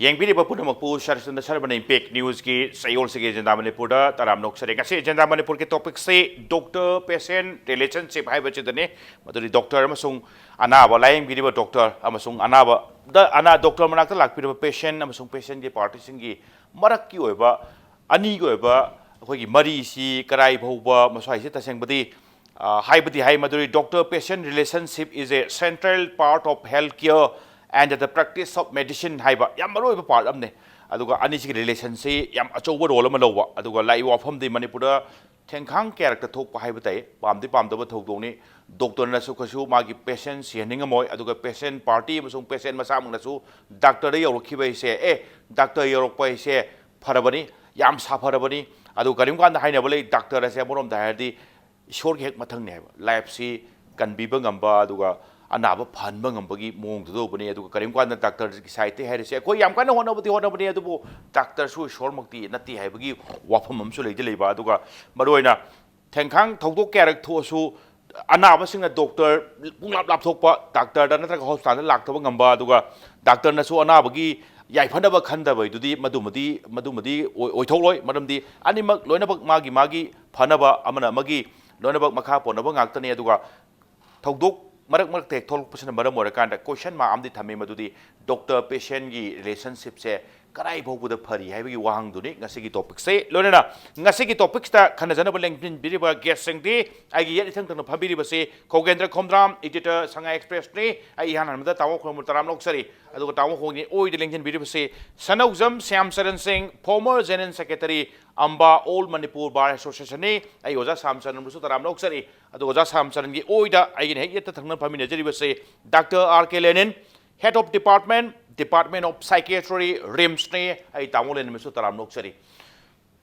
Yangpiriba Punamakpu, Sharatchandra Sharma Impact News ki Sayol Sige Agenda Manipur Taram Noksari kasi Agenda Manipur ke topic se doctor patient relationship hai bache dane maduri doctor amasung anaba layangpiriba doctor amasung anaba da ana doctor manakta lakpiriba patient amasung patient ge party singi marak ki oiba ani go oiba akhoi mari si karai bhauba masai se tasengbadi hai maduri doctor patient relationship is a central part of healthcare and the practice of medicine haiba yam maroi ba part amne aduga ani si relation se yam achoba role ma lowa aduga lai wafam de manipura thengkhang character thok pa haiba tai pamdi pamdaba thok ni doctor na su khasu magi patient sianing amoy aduga patient party amsung patient masam na su doctor de yorokhi bai se doctor yorok pai se pharabani yam sa pharabani adu karim kan haina bole doctor se morom da hardi short hek mathang ne life si kan bi bangamba aduga anaba phanba ngambagi mong do bani adu karim kwan doctor ki site hai se koi yam kan hona bani adu doctor su shormakti nati hai bagi wafam am su leide leiba adu ga maroina thengkhang thokdok kerak tho su anaba singa doctor punglap lap thokpa doctor da natra hospital lak thaba ngamba adu ga doctor na su anaba gi yai phanaba khanda bai dudi madumadi oi tholoi maramdi animak loinabak magi phanaba amana magi loinabak makha ponaba ngaktani adu ga thokdok marak tek tholok pasana maram orakanda question ma amdi thame madudi doctor patient gi relationship se karai bhobu da phari haibagi wahang duni ngasi gi topic se lonena ngasi gi topics ta khana jana baleng pin biriba guest singdi agi yet thang thang phabiri base Khogendra Khomdram editor Sangai Express ni ai han hamda tawo khomur taram loksari adu tawo khoni oi de lengin biriba se Sanoujam Shyamcharan Singh former general secretary AMBA All Manipur Bar Association ni ai oja Shyamcharan musu taram loksari adu oja Shyamcharan gi oi da ai ne yet thang phami najari base Dr. R.K. Lenin head of Department of Psychiatry RIMS ne ai tamo len misu taram noksari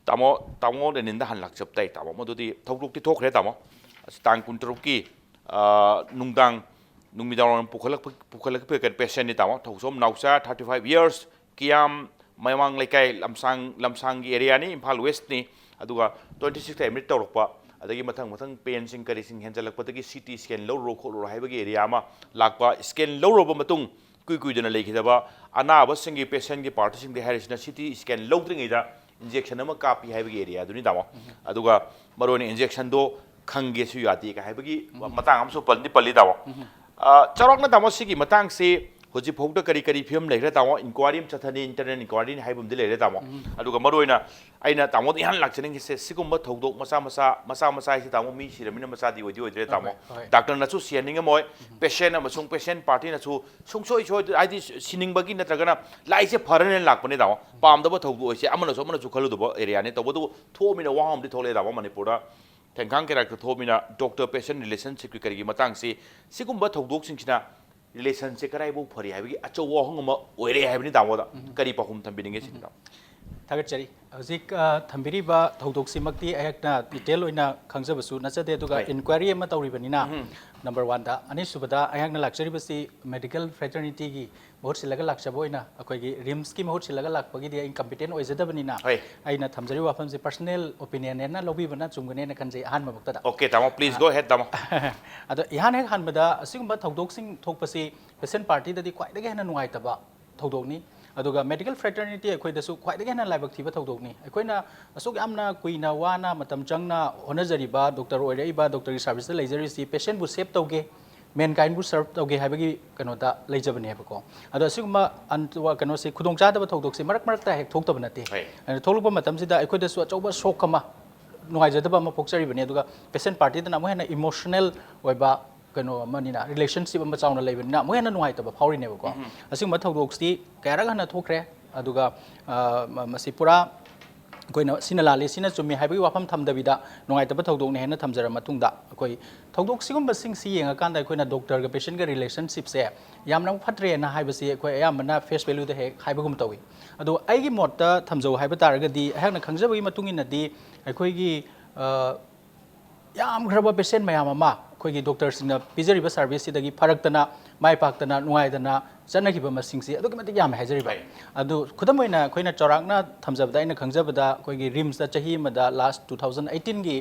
tamo len inda han lak chap tai tamo modudi thokluk ti thokre tamo tang kuntruk ki nungdang nungmidang pukhalak pe kan patient ni tamo thosom nausa 35 years kiam maymang lekai lamsang gi area ni Imphal West ni aduga 26 emit tawrokpa adagi mathang pain sing kari sing henjalak patagi CT scan lo ro kholo haibagi area ma lakpa scan lo ro ba matung kui jana lekhidaba anaba singi patient gi party sing de harisna CT scan lo dringi da injection ama kapi haibagi area duni damo aduga maroni injection do khange su yati ka haibagi matang am so palli damo charok na damo sigi matang se hoji phokda kari film lekhra tamo inquiry chathani internet inquiry haibum de lekhra tamo aduga maroina aina tamo ihan lakchning se sigumba thodok masa si tamo mi siramina masa di odi odre tamo doctor na chu sianing amoy patient amasung patient party na chu sungsoi aidi sining bagi natragana lai se pharan lakpane tamo pamdaba thodu ose amana chu khalu do area ne tobodu thomina waham di thole tamo manipura thengkhang kerak thomina doctor patient relationship ki kari matang se sigumba thodok singchina relation se karai bo phari habi acho wo hongma oire habini damoda kari pahum thambinge sinda thagat chari hojik thambiri ba thodok simakti ayakna detail oina khangjabasu nachade duga inquiry ma tawribanina number 1 da ani subada ayakna lakchari basi medical fraternity gi bahut silaga lakchabo oina akoi gi rims ki bahut silaga lakpagi dia incompetent oijadabanina aina thamjari wafam se personal opinion na lobi bana chumgane na kanje han ma bakta da okay tamo please go ahead tamo ado ihan hek han bada asigumba thodok sing thokpasi patient party da di kwai da hena nuai taba thodok ni aduga medical fraternity akhoi da su kwai da hena laibak thiba thodok ni akhoi na asuk amna kuina wana matam changna honajari ba doctor oirei ba doctor gi service da leijari si patient bu save tauge main kind bu serve tauge haibagi kano da leijabani habako ado asigumba antwa kano se khudong cha da thodok se marak ta hek thok tabana te tholukba matam sida akhoi da su achauba shock kama nuai jadaba ma pokchari bani aduga patient party da na mo hena emotional oiba kano manina relationship ma chauna leibani mo hena nuai taba phawri nebako asigumba thodok sti kayara hana thokre aduga masi pura koina sinalali sina chumi haibagi wafam thamdabida nuai taba thodok ne hena thamjara matungda koi thodok sigumba sing si yenga kanda koina doctor ga patient ga relationship se yamna phatre na haibasi koi ayamna face value da he haibagum tawi adu aigi motta thamjau haiba taragadi hakna khangjabagi matungina di akoi gi yam graba patient mayam ama koi gi doctor singna pijari ba service sidagi pharaktana mai paktana nuai dana janaki ba masing si adu kemati yam hajari ba adu khudamoina koina chorakna thamjabda ina khangjabda koi gi rims da chahi mada last 2018 gi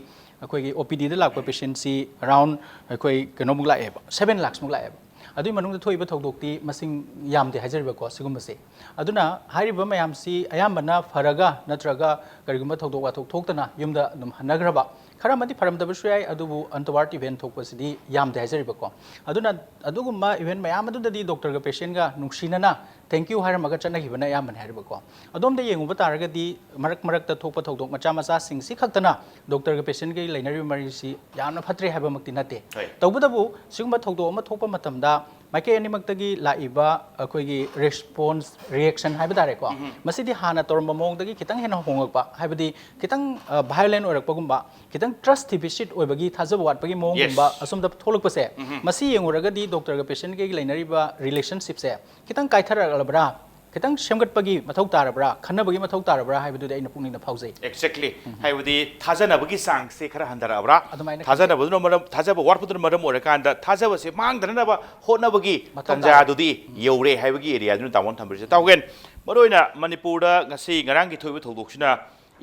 koi gi OPD da lakpa patient si around koi kanomuk la eba 7 lakhs muk la eba ꯑꯗꯨꯒꯤ ꯃꯅꯨꯡꯗ ꯊꯣꯛꯏꯕ ꯊꯧꯗꯣꯛꯇꯤ ꯃꯁꯤꯡ ꯌꯥꯝꯗꯦ ꯍꯥꯏꯖꯔꯤꯕꯀꯣ ꯁꯤꯒꯨꯝꯕꯁꯦ ꯑꯗꯨꯅ ꯍꯥꯏꯔꯤꯕ ꯃꯌꯥꯝꯁꯤ ꯑꯌꯥꯝꯕꯅ ꯐꯔꯒ ꯅꯠꯇ꯭ꯔꯒ ꯀꯔꯤꯒꯨꯝꯕ ꯊꯧꯗꯣꯛ ꯋꯥꯊꯣꯛ ꯊꯣꯛꯇꯅ ꯌꯨꯝꯗ ꯑꯗꯨꯝ ꯍꯟꯅꯈ꯭ꯔꯕ ꯈꯔ ꯑꯃꯗꯤ ꯐꯔꯝꯗꯕꯁꯨ ꯌꯥꯏ ꯑꯗꯨꯕꯨ ꯑꯟꯇꯋꯥꯔꯗ ꯏꯚꯦꯟ ꯊꯣꯛꯄꯁꯤꯗꯤ ꯌꯥꯝꯗꯦ ꯍꯥꯏꯖꯔꯤꯕꯀꯣ ꯑꯗꯨꯅ ꯑꯗꯨꯒꯨꯝꯕ ꯏꯚꯦꯟ ꯃꯌꯥꯝ ꯑꯗꯨꯗꯗꯤ ꯗꯣꯛꯇꯔꯒ ꯄꯦꯁꯦꯟꯒ ꯅꯨꯡꯁꯤꯅꯅ ꯊꯦꯡꯛ ꯌꯨ ꯍꯥꯏꯔꯝꯃꯒ ꯆꯠꯅꯈꯤꯕꯅ ꯑꯌꯥꯝꯕꯅꯤ ꯍꯥꯏꯔꯤꯕꯀꯣ ꯑꯗꯣꯝꯗ ꯌꯦꯡꯉꯨꯕ ꯇꯥꯔꯒꯗꯤ ꯃꯔꯛꯇ ꯊꯣꯛꯄ ꯊꯧꯗꯣꯛ ꯃꯆꯥ ꯃꯆꯥꯁꯤꯡꯁꯤ ꯈꯛꯇꯅ ꯗꯣꯛꯇꯔꯒ ꯄꯦꯁꯦꯟꯒꯤ ꯂꯩꯅꯔꯤꯕ ꯃꯔꯤꯁꯤ ꯌꯥꯝꯅ ꯐꯠꯇ꯭ꯔꯦ ꯍꯥꯏꯕꯃꯛꯇꯤ ꯅꯠꯇꯦ ꯇꯧꯕꯇꯕꯨ ꯁꯤꯒꯨꯝꯕ ꯊꯧꯗꯣꯛ ꯑꯃ ꯊꯣꯛꯄ ꯃꯇꯝꯗ ꯃꯥꯏꯀꯩ ꯑꯅꯤꯃꯛꯇꯒꯤ ꯂꯥꯛꯏꯕ ꯑꯩꯈꯣꯏꯒꯤ ꯔꯦꯁꯄꯣꯟꯁ ꯔꯤꯑꯦꯛꯁꯟ ꯍꯥꯏꯕ ꯇꯥꯔꯦꯀꯣ ꯃꯁꯤꯗꯤ ꯍꯥꯟꯅ ꯇꯧꯔꯝꯕ ꯃꯑꯣꯡꯗꯒꯤ ꯈꯤꯇꯪ ꯍꯦꯟꯅ ꯍꯣꯡꯉꯛꯄ ꯍꯥꯏꯕꯗꯤ ꯈꯤꯇꯪ ꯚꯥꯏꯑꯣꯂꯦꯟ ꯑꯣꯏꯔꯛꯄꯒꯨꯝꯕ ꯈꯤꯇꯪ ꯇ꯭ꯔꯁ ꯗꯤꯐꯤꯁꯤꯠ ꯑꯣꯏꯕꯒꯤ ꯊꯥꯖꯕ ꯋꯥꯠꯄꯒꯤ ꯃꯑꯣꯡꯒꯨꯝꯕ ꯑꯁꯣꯝꯗ ꯊꯣꯛꯂꯛꯄꯁꯦ ꯃꯁꯤ ꯌꯦꯡꯉꯨꯔꯒꯗꯤ ꯗꯣꯛꯇꯔꯒ ꯄꯦꯁꯦꯟꯒꯤ ꯂꯩꯅꯔꯤꯕ ꯔꯤꯂꯦꯁꯟꯁꯤꯞꯁꯦ ꯈꯤꯇꯪ ꯀꯥꯏꯊꯔꯛꯂꯕ꯭ꯔꯥ ꯈꯤꯇꯪ ꯁꯦꯝꯒꯠꯄꯒꯤ ꯃꯊꯧ ꯇꯥꯔꯕ꯭ꯔꯥ ꯈꯟꯅꯕꯒꯤ ꯃꯊꯧ ꯇꯥꯔꯕ꯭ꯔꯥ ꯍꯥꯏꯕꯗꯨꯗꯤ ꯑꯩꯅ ꯄꯨꯛꯅꯤꯡꯗ ꯐꯥꯎꯖꯩ ꯑꯦꯛꯖꯦꯛꯠꯂꯤ ꯍꯥꯏꯕꯗꯤ ꯊꯥꯖꯅꯕꯒꯤ ꯆꯥꯡꯁꯦ ꯈꯔ ꯍꯟꯊꯔꯛꯑꯕ꯭ꯔꯥ ꯑꯗꯨꯃꯥꯏꯅ ꯊꯥꯖꯅꯕꯗꯨꯅ ꯃꯔꯝ ꯊꯥꯖꯕ ꯋꯥꯠꯄꯗꯨꯅ ꯃꯔꯝ ꯑꯣꯏꯔꯀꯥꯟꯗ ꯊꯥꯖꯕꯁꯦ ꯃꯥꯡꯗꯅꯕ ꯍꯣꯠꯅꯕꯒꯤ ꯇꯥꯟꯖꯥꯗꯨꯗꯤ ꯌꯧꯔꯦ ꯍꯥꯏꯕꯒꯤ ꯑꯦꯔꯤꯌꯥꯗꯨꯅ ꯇꯥꯃꯣꯅ ꯊꯝꯕꯤꯔꯤꯁꯦ ꯇꯥꯎꯒꯦꯟ ꯃꯔꯨꯑꯣꯏꯅ ꯃꯅꯤꯄꯨꯔꯗ ꯉꯁꯤ ꯉꯔꯥꯡꯒꯤ ꯊꯣꯛꯏꯕ ꯊꯧꯗꯣꯛꯁꯤꯅ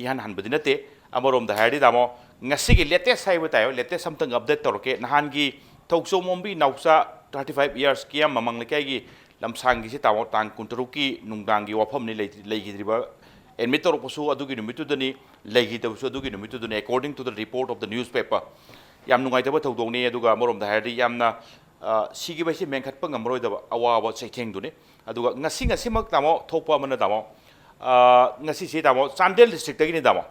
ꯏꯍꯥꯟ ꯍꯥꯟꯕꯗꯤ ꯅꯠꯇꯦ ꯑꯃꯔꯣꯝꯗ ꯍꯥꯏꯔꯗꯤ ꯇꯥꯃꯣ ꯉꯁꯤꯒꯤ ꯂꯦꯇꯦꯁ ꯍꯥꯏꯕ ꯇꯥꯏ ꯂꯦꯇꯦꯁ ꯑꯝꯇꯪ ꯑꯞꯗꯦꯠ ꯇꯧꯔꯛꯀꯦ ꯅꯍꯥꯟꯒꯤ ꯊꯧꯆꯣꯝꯕꯤ ꯅꯥꯎꯆꯥ 35 ꯏꯌꯔꯁ ꯀꯤꯌꯥꯝ ꯃꯃꯥꯡ ꯂꯩꯀꯥꯏꯒꯤ ꯂꯝꯁꯥꯡꯒꯤꯁꯤ ꯇꯥꯃꯣ ꯇꯥꯡ 16ꯀꯤ ꯅꯨꯡꯗꯥꯡꯒꯤ ꯋꯥꯐꯝꯅꯤ ꯂꯩꯈꯤꯗ꯭ꯔꯤꯕ ꯑꯦꯗꯃꯤꯠ ꯇꯧꯔꯛꯄꯁꯨ ꯑꯗꯨꯒꯤ ꯅꯨꯃꯤꯠꯇꯨꯗꯅꯤ ꯂꯩꯈꯤꯗꯕꯁꯨ ꯑꯗꯨꯒꯤ ꯅꯨꯃꯤꯠꯇꯨꯗꯅꯤ according to the report of the newspaper ꯌꯥꯝ ꯅꯨꯡꯉꯥꯏꯇꯕ ꯊꯧꯗꯣꯛꯅꯤ ꯑꯗꯨꯒ ꯑꯃꯔꯣꯝꯗ ꯍꯥꯏꯔꯗꯤ ꯌꯥꯝꯅ ꯁꯤꯒꯤꯕꯁꯤ ꯃꯦꯟꯈꯠꯄ ꯉꯝꯃꯔꯣꯏꯗꯕ ꯑꯋꯥꯕ ꯆꯩꯊꯦꯡꯗꯨꯅꯤ ꯑꯗꯨꯒ ꯉꯁꯤꯃꯛ ꯇꯥꯃꯣ ꯊꯣꯛꯄ ꯑꯃꯅ ꯇꯥꯃꯣ ꯉꯁꯤꯁꯤ ꯇꯥꯃꯣ ꯆꯥꯟꯗꯦꯜ ꯗꯤꯁꯇ꯭ꯔꯤꯛꯇꯒꯤꯅꯤ ꯇꯥꯃꯣ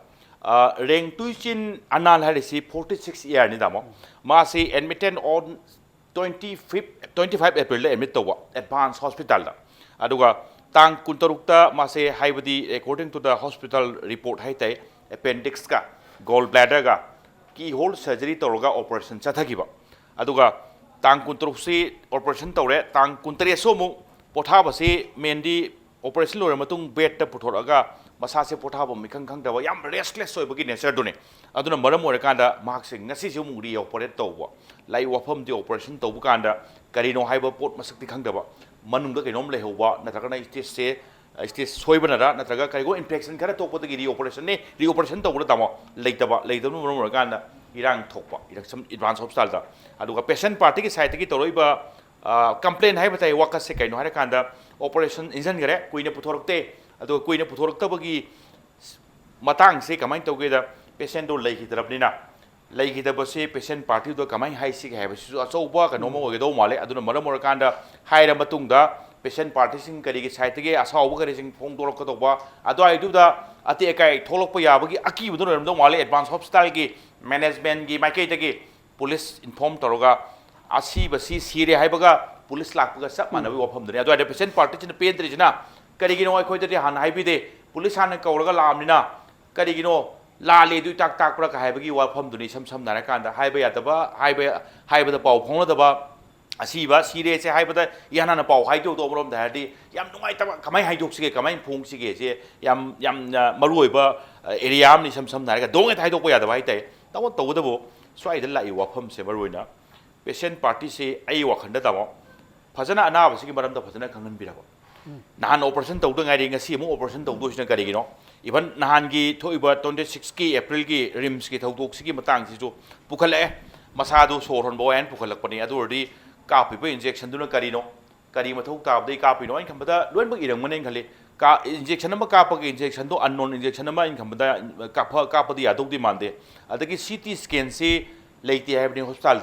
ꯔꯦꯡ ꯇꯨꯏꯆꯤꯟ ꯑꯅꯥꯜ ꯍꯥꯏꯔꯤꯁꯤ 46 ꯏꯌꯔꯅꯤ ꯇꯥꯃꯣ ꯃꯥꯁꯤ ꯑꯦꯗꯃꯤꯇꯦꯟ ꯑꯣꯟ 25 ꯑꯦꯄ꯭ꯔꯤꯜꯗ ꯑꯦꯗꯃꯤꯠ ꯇꯧꯕ ꯑꯦꯗꯚꯥꯟꯁ ꯍꯣꯁꯄꯤꯇꯥꯜꯗ ꯑꯗꯨꯒ ꯇꯥꯡ 16ꯇ ꯃꯥꯁꯦ ꯍꯥꯏꯕꯗꯤ according to the hospital report ꯍꯥꯏꯇꯥꯏ ꯑꯦꯄꯦꯟꯗꯤꯛꯁꯀ goal ꯕ꯭ꯂꯦꯗꯔꯒ ꯀꯤ ꯍꯣꯜ ꯁꯔꯖꯔꯤ ꯇꯧꯔꯒ ꯑꯣꯄꯔꯦꯁꯟ ꯆꯠꯊꯈꯤꯕ ꯑꯗꯨꯒ ꯇꯥꯡ 16ꯁꯤ ꯑꯣꯄꯔꯦꯁꯟ ꯇꯧꯔꯦ ꯇꯥꯡ 13ꯁꯨ ꯑꯃꯨꯛ ꯄꯣꯊꯥꯕꯁꯤ ꯃꯦꯟꯗꯤ ꯑꯣꯄꯔꯦꯁꯟ ꯂꯣꯏꯔ ꯃꯇꯨꯡ ꯕꯦꯗꯇ ꯄꯨꯊꯣꯔꯛꯑꯒ ꯃꯁꯥꯁꯦ ꯄꯣꯊꯥꯕ ꯃꯤꯈꯪ ꯈꯪꯗꯕ ꯌꯥꯝ ꯔꯦꯁꯠꯂꯦꯁ ꯑꯣꯏꯕꯒꯤ ꯅꯦꯆꯔꯗꯨꯅꯤ ꯑꯗꯨꯅ ꯃꯔꯝ ꯑꯣꯏꯔꯀꯥꯟꯗ ꯃꯍꯥꯛꯁꯦ ꯉꯁꯤꯁꯨ ꯑꯃꯨꯛ ꯔꯤ ꯑꯣꯄꯔꯦꯠ ꯇꯧꯕ ꯂꯥꯏ ꯋꯥꯐꯝꯗꯤ ꯑꯣꯄꯔꯦꯁꯟ ꯇꯧꯕ ꯀꯥꯟꯗ ꯀꯔꯤꯅꯣ ꯍꯥꯏꯕ ꯄꯣꯠ ꯃꯁꯛꯇꯤ ꯈꯪꯗꯕ ꯃꯅꯨꯡꯗ ꯀꯩꯅꯣꯝ ꯂꯩꯍꯧꯕ ꯅꯠꯇ꯭ꯔꯒꯅ ꯁ꯭ꯇꯦꯖ ꯁꯣꯏꯕꯅꯔ ꯅꯠꯇ꯭ꯔꯒ ꯀꯔꯤꯒꯨꯝꯕ ꯏꯟꯐꯦꯛꯁꯟ ꯈꯔ ꯊꯣꯛꯄꯗꯒꯤ ꯔꯤ ꯑꯣꯄꯔꯦꯁꯟ ꯇꯧꯕꯗ ꯇꯥꯃꯣ ꯂꯩꯇꯕꯅ ꯃꯔꯝ ꯑꯣꯏꯔꯀꯥꯟꯗ ꯏꯔꯥꯡ ꯊꯣꯛꯄ ꯑꯦꯗꯚꯥꯟꯁ ꯍꯣꯁꯄꯤꯇꯥꯜꯗ ꯑꯗꯨꯒ ꯄꯦꯁꯦꯟ ꯄꯥꯔꯇꯤꯒꯤ ꯁꯥꯏꯠꯇꯒꯤ ꯇꯧꯔꯛꯏꯕ ꯀꯝꯄ꯭ꯂꯦꯟ ꯍꯥꯏꯕ ꯇꯥꯏ ꯋꯥꯀꯠꯁꯦ ꯀꯩꯅꯣ ꯍꯥꯏꯔꯀꯥꯟꯗ ꯑꯣꯄꯔꯦꯁꯟ ꯏꯟꯖꯟꯈꯔꯦ ꯀꯨꯏꯅ ꯄꯨꯊꯣꯔꯛꯇꯦ ꯑꯗꯨꯒ ꯀꯨꯏꯅ ꯄꯨꯊꯣꯔꯛꯇꯕꯒꯤ ꯃꯇꯥꯡꯁꯦ ꯀꯃꯥꯏꯅ ꯇꯧꯒꯦꯗ ꯄꯦꯁꯦꯟꯗꯣ ꯂꯩꯈꯤꯗ꯭ꯔꯕꯅꯤꯅ ꯂꯩꯈꯤꯗꯕꯁꯦ ꯄꯦꯁꯦꯟ ꯄꯥꯔꯇꯤꯗꯨꯗ ꯀꯃꯥꯏꯅ ꯍꯥꯏꯁꯤꯒꯦ ꯍꯥꯏꯕꯁꯤꯁꯨ ꯑꯆꯧꯕ ꯀꯩꯅꯣꯝꯃ ꯑꯣꯏꯒꯗꯧ ꯃꯥꯜꯂꯦ ꯑꯗꯨꯅ ꯃꯔꯝ ꯑꯣꯏꯔꯀꯥꯟꯗ ꯍꯥꯏꯔ ꯃꯇꯨꯡꯗ ꯄꯦꯁꯦꯟ ꯄꯥꯔꯇꯤꯁꯤꯡ ꯀꯔꯤꯒꯤ ꯁꯥꯏꯠꯇꯒꯤ ꯑꯁꯥꯎꯕ ꯀꯔꯤꯁꯤꯡ ꯐꯣꯡꯗꯣꯔꯛꯀꯗꯧꯕ ꯑꯗꯨꯋꯥꯏꯗꯨꯗ ꯑꯇꯦꯛ ꯑꯀꯥꯏ ꯊꯣꯛꯂꯛꯄ ꯌꯥꯕꯒꯤ ꯑꯀꯤꯕꯗꯨ ꯑꯣꯏꯔꯝꯗꯧ ꯃꯥꯜꯂꯦ ꯑꯦꯗꯚꯥꯟꯁ ꯍꯣꯁꯄꯤꯇꯥꯜꯒꯤ ꯃꯦꯅꯦꯖꯃꯦꯟꯒꯤ ꯃꯥꯏꯀꯩꯗꯒꯤ ꯄꯨꯂꯤꯁ ꯏꯟꯐꯣꯔꯝ ꯇꯧꯔꯒ ꯑꯁꯤꯕꯁꯤ ꯁꯤꯔꯦ ꯍꯥꯏꯕꯒ ꯄꯨꯂꯤꯁ ꯂꯥꯛꯄꯒ ꯆꯞ ꯃꯥꯟꯅꯕ ꯋꯥꯐꯝꯗꯨꯅꯤ ꯑꯗꯨꯋꯥꯏꯗ ꯄꯦꯁꯦꯟ ꯄꯥꯔꯇꯤꯁꯤꯅ ꯄꯦꯟꯗ꯭ꯔꯤꯁꯤꯅ ꯀꯔꯤꯒꯤꯅꯣ ꯑꯩꯈꯣꯏꯗꯗꯤ ꯍꯥꯟꯅ ꯍꯥꯏꯕꯤꯗꯦ ꯄꯨꯂꯤꯁ ꯍꯥꯟꯅ ꯀꯧꯔꯒ ꯂꯥꯛꯑꯕꯅꯤꯅ ꯀꯔꯤꯒꯤꯅꯣ ꯂꯥꯜꯂꯦ ꯑꯗꯨ ꯇꯥꯛꯄ꯭ꯔꯥ ꯍꯥꯏꯕꯒꯤ ꯋꯥꯐꯝꯗꯨꯅꯤ ꯏꯁꯝ ꯁꯝꯅ ꯍꯥꯏꯔꯀꯥꯟꯗ ꯍꯥꯏꯕ ꯌꯥꯗꯕ ꯍꯥꯏꯕꯗ ꯄꯥꯎ ꯐꯥꯎꯅꯗꯕ ꯑꯁꯤꯕ ꯁꯤꯔꯦꯁꯦ ꯍꯥꯏꯕꯗ ꯏꯍꯥꯟ ꯍꯥꯟꯅ ꯄꯥꯎ ꯍꯥꯏꯗꯣꯛꯇꯧ ꯑꯃꯔꯣꯝꯗ ꯍꯥꯏꯔꯗꯤ ꯌꯥꯝ ꯅꯨꯡꯉꯥꯏꯇꯕ ꯀꯃꯥꯏꯅ ꯍꯥꯏꯗꯣꯛꯁꯤꯒꯦ ꯀꯃꯥꯏꯅ ꯐꯣꯡꯁꯤꯒꯦꯁꯦ ꯌꯥꯝꯅ ꯃꯔꯨꯑꯣꯏꯕ ꯑꯦꯔꯤꯌꯥ ꯑꯃꯅꯤ ꯏꯁꯝ ꯁꯝꯅ ꯍꯥꯏꯔꯒ ꯗꯣꯡ ꯍꯦꯛꯇ ꯍꯥꯏꯗꯣꯛꯄ ꯌꯥꯗꯕ ꯍꯥꯏꯇꯥꯔꯦ ꯇꯧꯕꯇꯕꯨ ꯁ꯭ꯋꯥꯏꯗ ꯂꯥꯛꯏꯕ ꯋꯥꯐꯝꯁꯦ ꯃꯔꯨꯑꯣꯏꯅ ꯄꯦꯁꯦꯟ ꯄꯥꯔꯇꯤꯁꯦ ꯑꯩ ꯋꯥꯈꯜꯗ ꯇꯥꯃꯣ ꯐꯖꯅ ꯑꯅꯥꯕꯁꯤꯒꯤ ꯃꯔꯝꯗ ꯐꯖꯅ ꯈꯪꯍꯟꯕꯤꯔꯕ ꯅꯍꯥꯟ ꯑꯣꯄꯔꯦꯁꯟ ꯇꯧꯗ ꯉꯥꯏꯔꯤ ꯉꯁꯤ ꯑꯃꯨꯛ ꯑꯣꯄꯔꯦꯁꯟ ꯇꯧꯗꯣꯏꯁꯤꯅ ꯀꯔꯤꯒꯤꯅೋ ꯏꯚꯟ ꯅꯍꯥꯟꯒꯤ ꯊꯣꯛꯏꯕ 26ꯀꯤ ꯑꯦꯄ꯭ꯔꯤꯜꯒꯤ ꯔꯤꯝꯁꯀꯤ ꯊꯧꯗꯣꯛꯁꯤꯒꯤ ꯃꯇꯥꯡꯁꯤꯁꯨ ꯄꯨꯈꯠꯂꯛꯑꯦ ꯃꯁꯥꯗꯨ ꯁꯣꯔ ꯍꯣꯟꯕ ꯋꯥꯏꯅ ꯄꯨꯈꯠꯂꯛꯄꯅꯤ ꯑꯗꯨ ꯑꯣꯏꯔꯗꯤ ꯀꯥꯞꯄꯤꯕ ꯏꯟꯖꯦꯛꯁꯟꯗꯨꯅ ꯀꯔꯤꯅꯣ ꯀꯔꯤ ꯃꯊꯧ ꯇꯥꯕꯗꯩ ꯀꯥꯞꯄꯤꯅꯣ ꯑꯩꯅ ꯈꯟꯕꯗ ꯂꯣꯏꯅꯃꯛ ꯏꯔꯝꯒꯅꯤ ꯑꯩꯅ ꯈꯜꯂꯤ इंजेक्शन कापगे इंजेक्शन अननोन इंजेक्शन कापद यादौदी मानदे अदगी सीटी स्कैन से लेते है हॉस्पिटल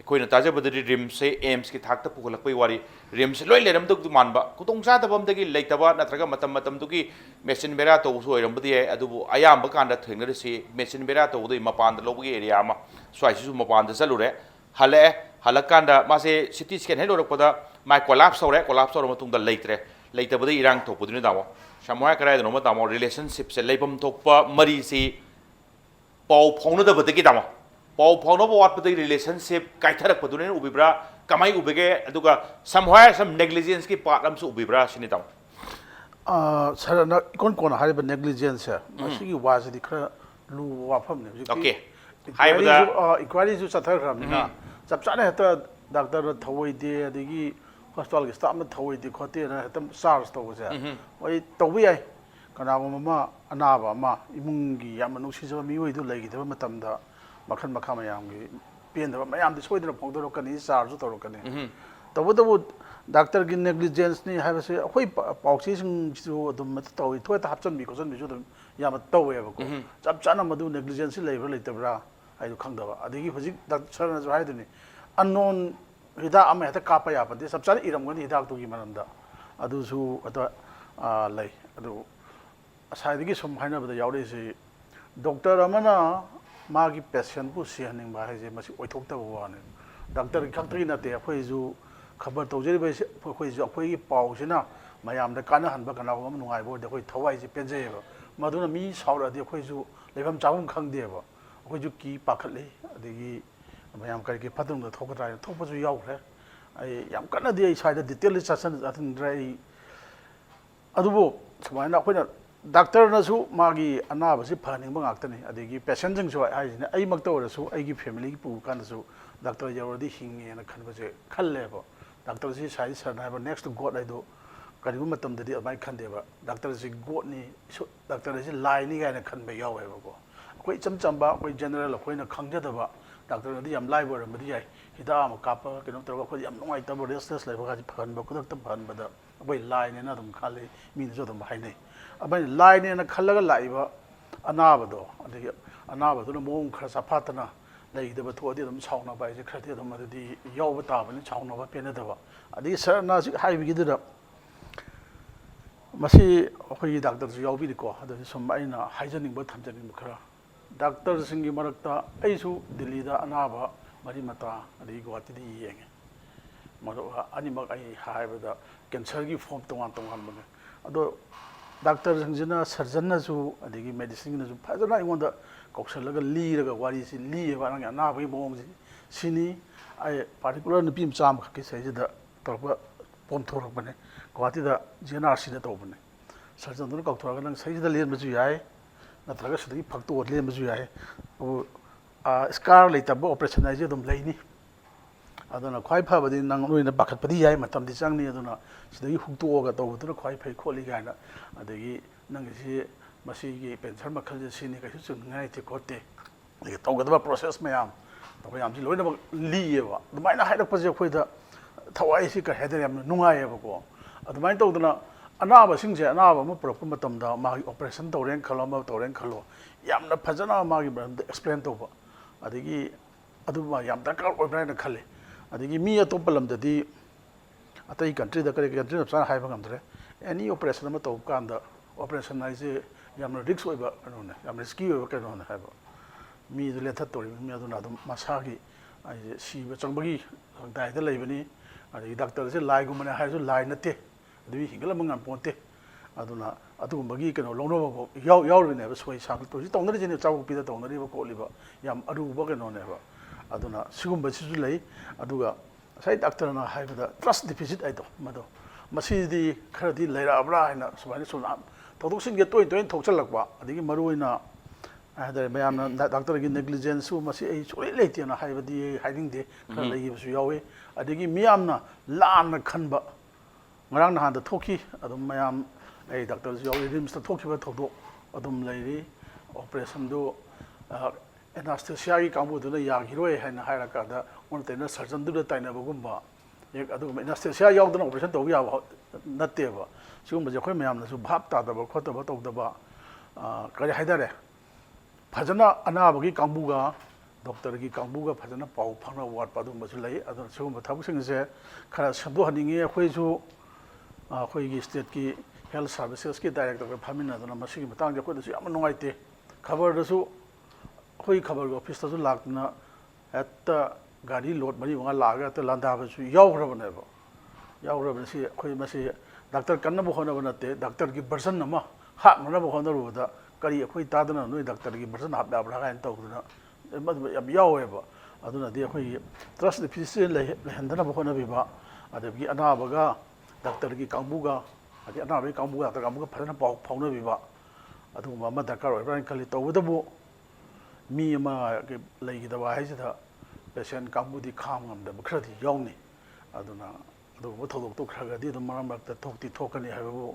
अखोन ताजबदी रिम्स से एम्स की थाक पुखलपी वारी रिम्स लोई लेरमदुगी मानब खुदोंचादबमदगी लेतब नत्रगा मतमतमदुगी मेसिन बेरा तौबसु ओइरमबदी है अदुबु अयाम्ब कांदा थेंगरसी मेसिन बेरा तौबदई मपान लौबगी एरिया अमा स्वाइसिसु मपान चलुरे हले हलकांदा मासे सिटी स्कैन है लोरकपदा माय कोलैप्स तौरे कोलैप्स तौर मतुंगदा लेतरे लेतबदई इरांग थोपदुनि दामो शमोय करायदनो दामो रिलेशनशिप से लेबम थोप मरी से पाउ फाउनदबदगी दामो पाउ फाउनब वाटपदगी रिलेशनशिप काइथरकपदुनि उबिब्रा कमाई उबिगे अदुगा समहाय सम नेग्लिजेंस की पार्ट अमसु उबिब्रा सिनि दामो सर न कोन कोन हारिबा नेग्लिजेंस है मसिगी वाजदि खरा लु वाफम ने ओके हाइबदा इक्वाली जु चथरखरामनिना चप चाने हेता डॉक्टर थवइदे अदगी हॉस्पिटल के स्टाफ में थवइदे खोते ना हेतम चार्ज तौबसे ओइ तौबि याय कनाबमा अनाबा मा इमुंगी याम नुसिजबा मिवइदु लैगिदबा मतमदा मखन मखा मयामगी पेंदबा मयामदि सोइदना फोंदोरकनी चार्ज तौरकनी तबदबु डॉक्टर की नेग्लिजेंस नि हाबसे अखोई पाउसी सिंग अदुम तौई थोय हापचन बि कोजन बिजु अदुम याम तौवेबको चप चाना मदु नेग्लिजेंस लेबर लेतबरा आइदु खंगदबा अदिगी हुजिक डॉक्टर सरना जो हाइदुनि अननोन हिदा अमे हता कापा यापदे सब चाना इरमगनि हिदा तुगी मनमदा अदुसु अत लै अदु असाइदगी सम हाइनबदा यावरेसि डॉक्टर अमना मागी पेशेंट बु सिहनिंग बा हाइजे मसी ओइथोक्तबा वाने डॉक्टर खक्तगी नते अखोइजु खबर तौजरिबे अखोइजु अखोइगी पाउसिना मयामदा काना हनबा कनागो अम नुंगाइबो दे अखोइ थवाइजि पेजेबा मदुना मी साउरादि अखोइजु लेफम चागुम खंगदेबा अखोइजु की पाखले अदिगी मयाम करके फदुंग थोकद्रा थोपजु यावख्रे आई याम कन्नदि आई साइड डिटेल ससन अथिंद्राई अदुबो समायना अखोइना डॉक्टर नसु मागी अनाबसि फनिंग ngaktani adigi patient jing so ai ne ai makta orasu ai gi family gi pu kan su doctor yawardi hinge na khanbase khallebo doctor si sai sarna ba next to god ai do kari matam dadi amai khande ba doctor si god ni doctor si lai ni ga na khanbe yawe ba ko koi cham cham ba koi general koi na khangja da ba doctor di yam lai ba ram di ai hida ma kapa kenom tor ko yam ngai ta ba restless lai ba ga phan ba ko ta phan ba da koi lai ne na dum khale min jo dum hai nei अबै line ने खल्लगा लाइबा अनाबदो अदि अनाबदो मोंग खरा सफातना लेइदबा थोदि दम साउना बाइजे खरदि दम अदि यौबा ताबनि साउना बा पेनदबा अदि सरना सि हाइबिगिदुदा मसी अखोइ डॉक्टर सु यौबिदिको अदि सम आइना हाइजनिंग बा थमजनिंग खरा डॉक्टर सिंगी मरक्ता आइसु दिल्ली दा अनाबा मरि मता अदि गुवाहाटी दि येंगे मरो अनिमक आई हाइबदा कैंसर की फॉर्म तोंगान तोंगान बने अदो डॉक्टर सिंजना सर्जन नसु अदिगी मेडिसिन नसु फजना इगोंदा कौशलगा लीरगा वारी सि लीबा नंग अनाबई मोंग सिनी आई पार्टिकुलर नुपी मचाम खके सैजदा तोरबा पोमथोरक बने गुवाहाटी दा जेएनआरसी दा तोबने सर्जन दुन कौथोरगा नंग सैजदा लेन बजु याय नत्रगा सदगी फक्तो लेन बजु याय ओ स्कार लेतब ऑपरेशन आइजे दम लेनी अदुना ख्वाइ फबदि नंग नोइना बाखतपदि याय मतमदि चांगनि अदुना सिदगी हुक्तोगा तौबदुना ख्वाइ फै खोलि गायना अदगी नंगसि मसिगी पेंशन मखल सिनि कइसु चुनगाइ ते कोते अदगी तौगदबा प्रोसेस मयाम तौयाम जि लोइना लियेबा दुमाइना हाइरकपजे खोइदा थवाइसि का हेदर याम नुंगायेबको अदुमाइन तौदना अनाबा सिंजे अनाबा म प्रॉपर मतमदा मागी ऑपरेशन तौरेन खलो म तौरेन खलो यामना फजना मागी ब्रांड एक्सप्लेन तौबा अदगी अदुमा याम दरकार ओइब्राइन खले अदगी मी अतोप लमददी अतई कंट्री दा करे कंट्री नप्सान हाइबा गमदरे एनी ऑपरेशन म तौब कांदा ऑपरेशन आइजे यामना रिस्क ओइबा कनोने याम रिस्की ओइबा कनोने हाइबा मी दु लेथा तोरि मी अदुना अदुम मसागी आइजे सीबा चंगबगी दाइदा लेबनी अदगी डॉक्टर से लाइ गुमने हाइजु लाइ नते अदुई हिंगला मंगम पोंते अदुना अदुगुंबगी कनो लोनोबो यावरने सोइ सागल तोजि तौनरि जेने चाउ पिदा तौनरि बो कोलिबा याम अरुबा कनोने बा अदुना सिगुंबा सिसु लई अदुगा साइ डॉक्टर ना हाइबदा ट्रस्ट डिफिसिट आइदो मदो मसीदी खरदी लेराबरा हाइना सुबानि सुना थोदोसिन गे तोय तोय थोचलकबा अदिगी मरुइना आदर मयामना डॉक्टर की नेग्लिजेंस मसी ए सोइ लेतेना हाइबदी हाइदिंग दे खर लेगिबसु यावे अदिगी मियामना लान खनबा ngarang na handa thoki adum mayam ei doctor yawi rims ta thoki ba thodo adum leiri operation do anesthesia gi kambu do ya giroi haina haira ka da on tena surgeon du ta na bagumba ek adum anesthesia yaw do operation to ya natte ba sigum ba khoi mayam na su bhap ta da ba khot ba to da ba kari haidare phajana anaba gi kambu ga doctor gi kambu ga phajana pau phangna wat pa dum ba su lei adum sigum ba thabuk sing se khara sabdo haninge khoi su अखोई state की health services की director फामिना मसीगी Matang अखोदसु याम नुंगाइते खबरदसु अखोई खबर ऑफिसदसु लाक्तना एत्ता गाड़ी load मरी वंगा लागा त लांदाबसु यावग्रबनेबो यावग्रबनसि अखोई मसी डॉक्टर कन्नबो होनबो नते डॉक्टर की वर्जन नमा हाकनबो होनरुदा करी अखोई तादना नोई डॉक्टर की वर्जन हाबलाबरा गाइन तौदना याम यावेबो अदुना दे अखोई ट्रस्ट डिफिसिट लेहंदनबो होनबिबा अदबगी अनाबगा डॉक्टर की कांबुगा अदि अनाबे कांबुगा डॉक्टर कांबुगा फरना पाउ फाउनबिबा अदुमा मा दरकार ओइब्राइन खली तौबदबो मी मा के लेगिदबा हाइजदा पेशेंट कांबुदी खाम ngam खरदि यावनि अदुना अदुबो थोदोक तो खरगदि दम मरम रक्त थोकति थोकनि हाइबो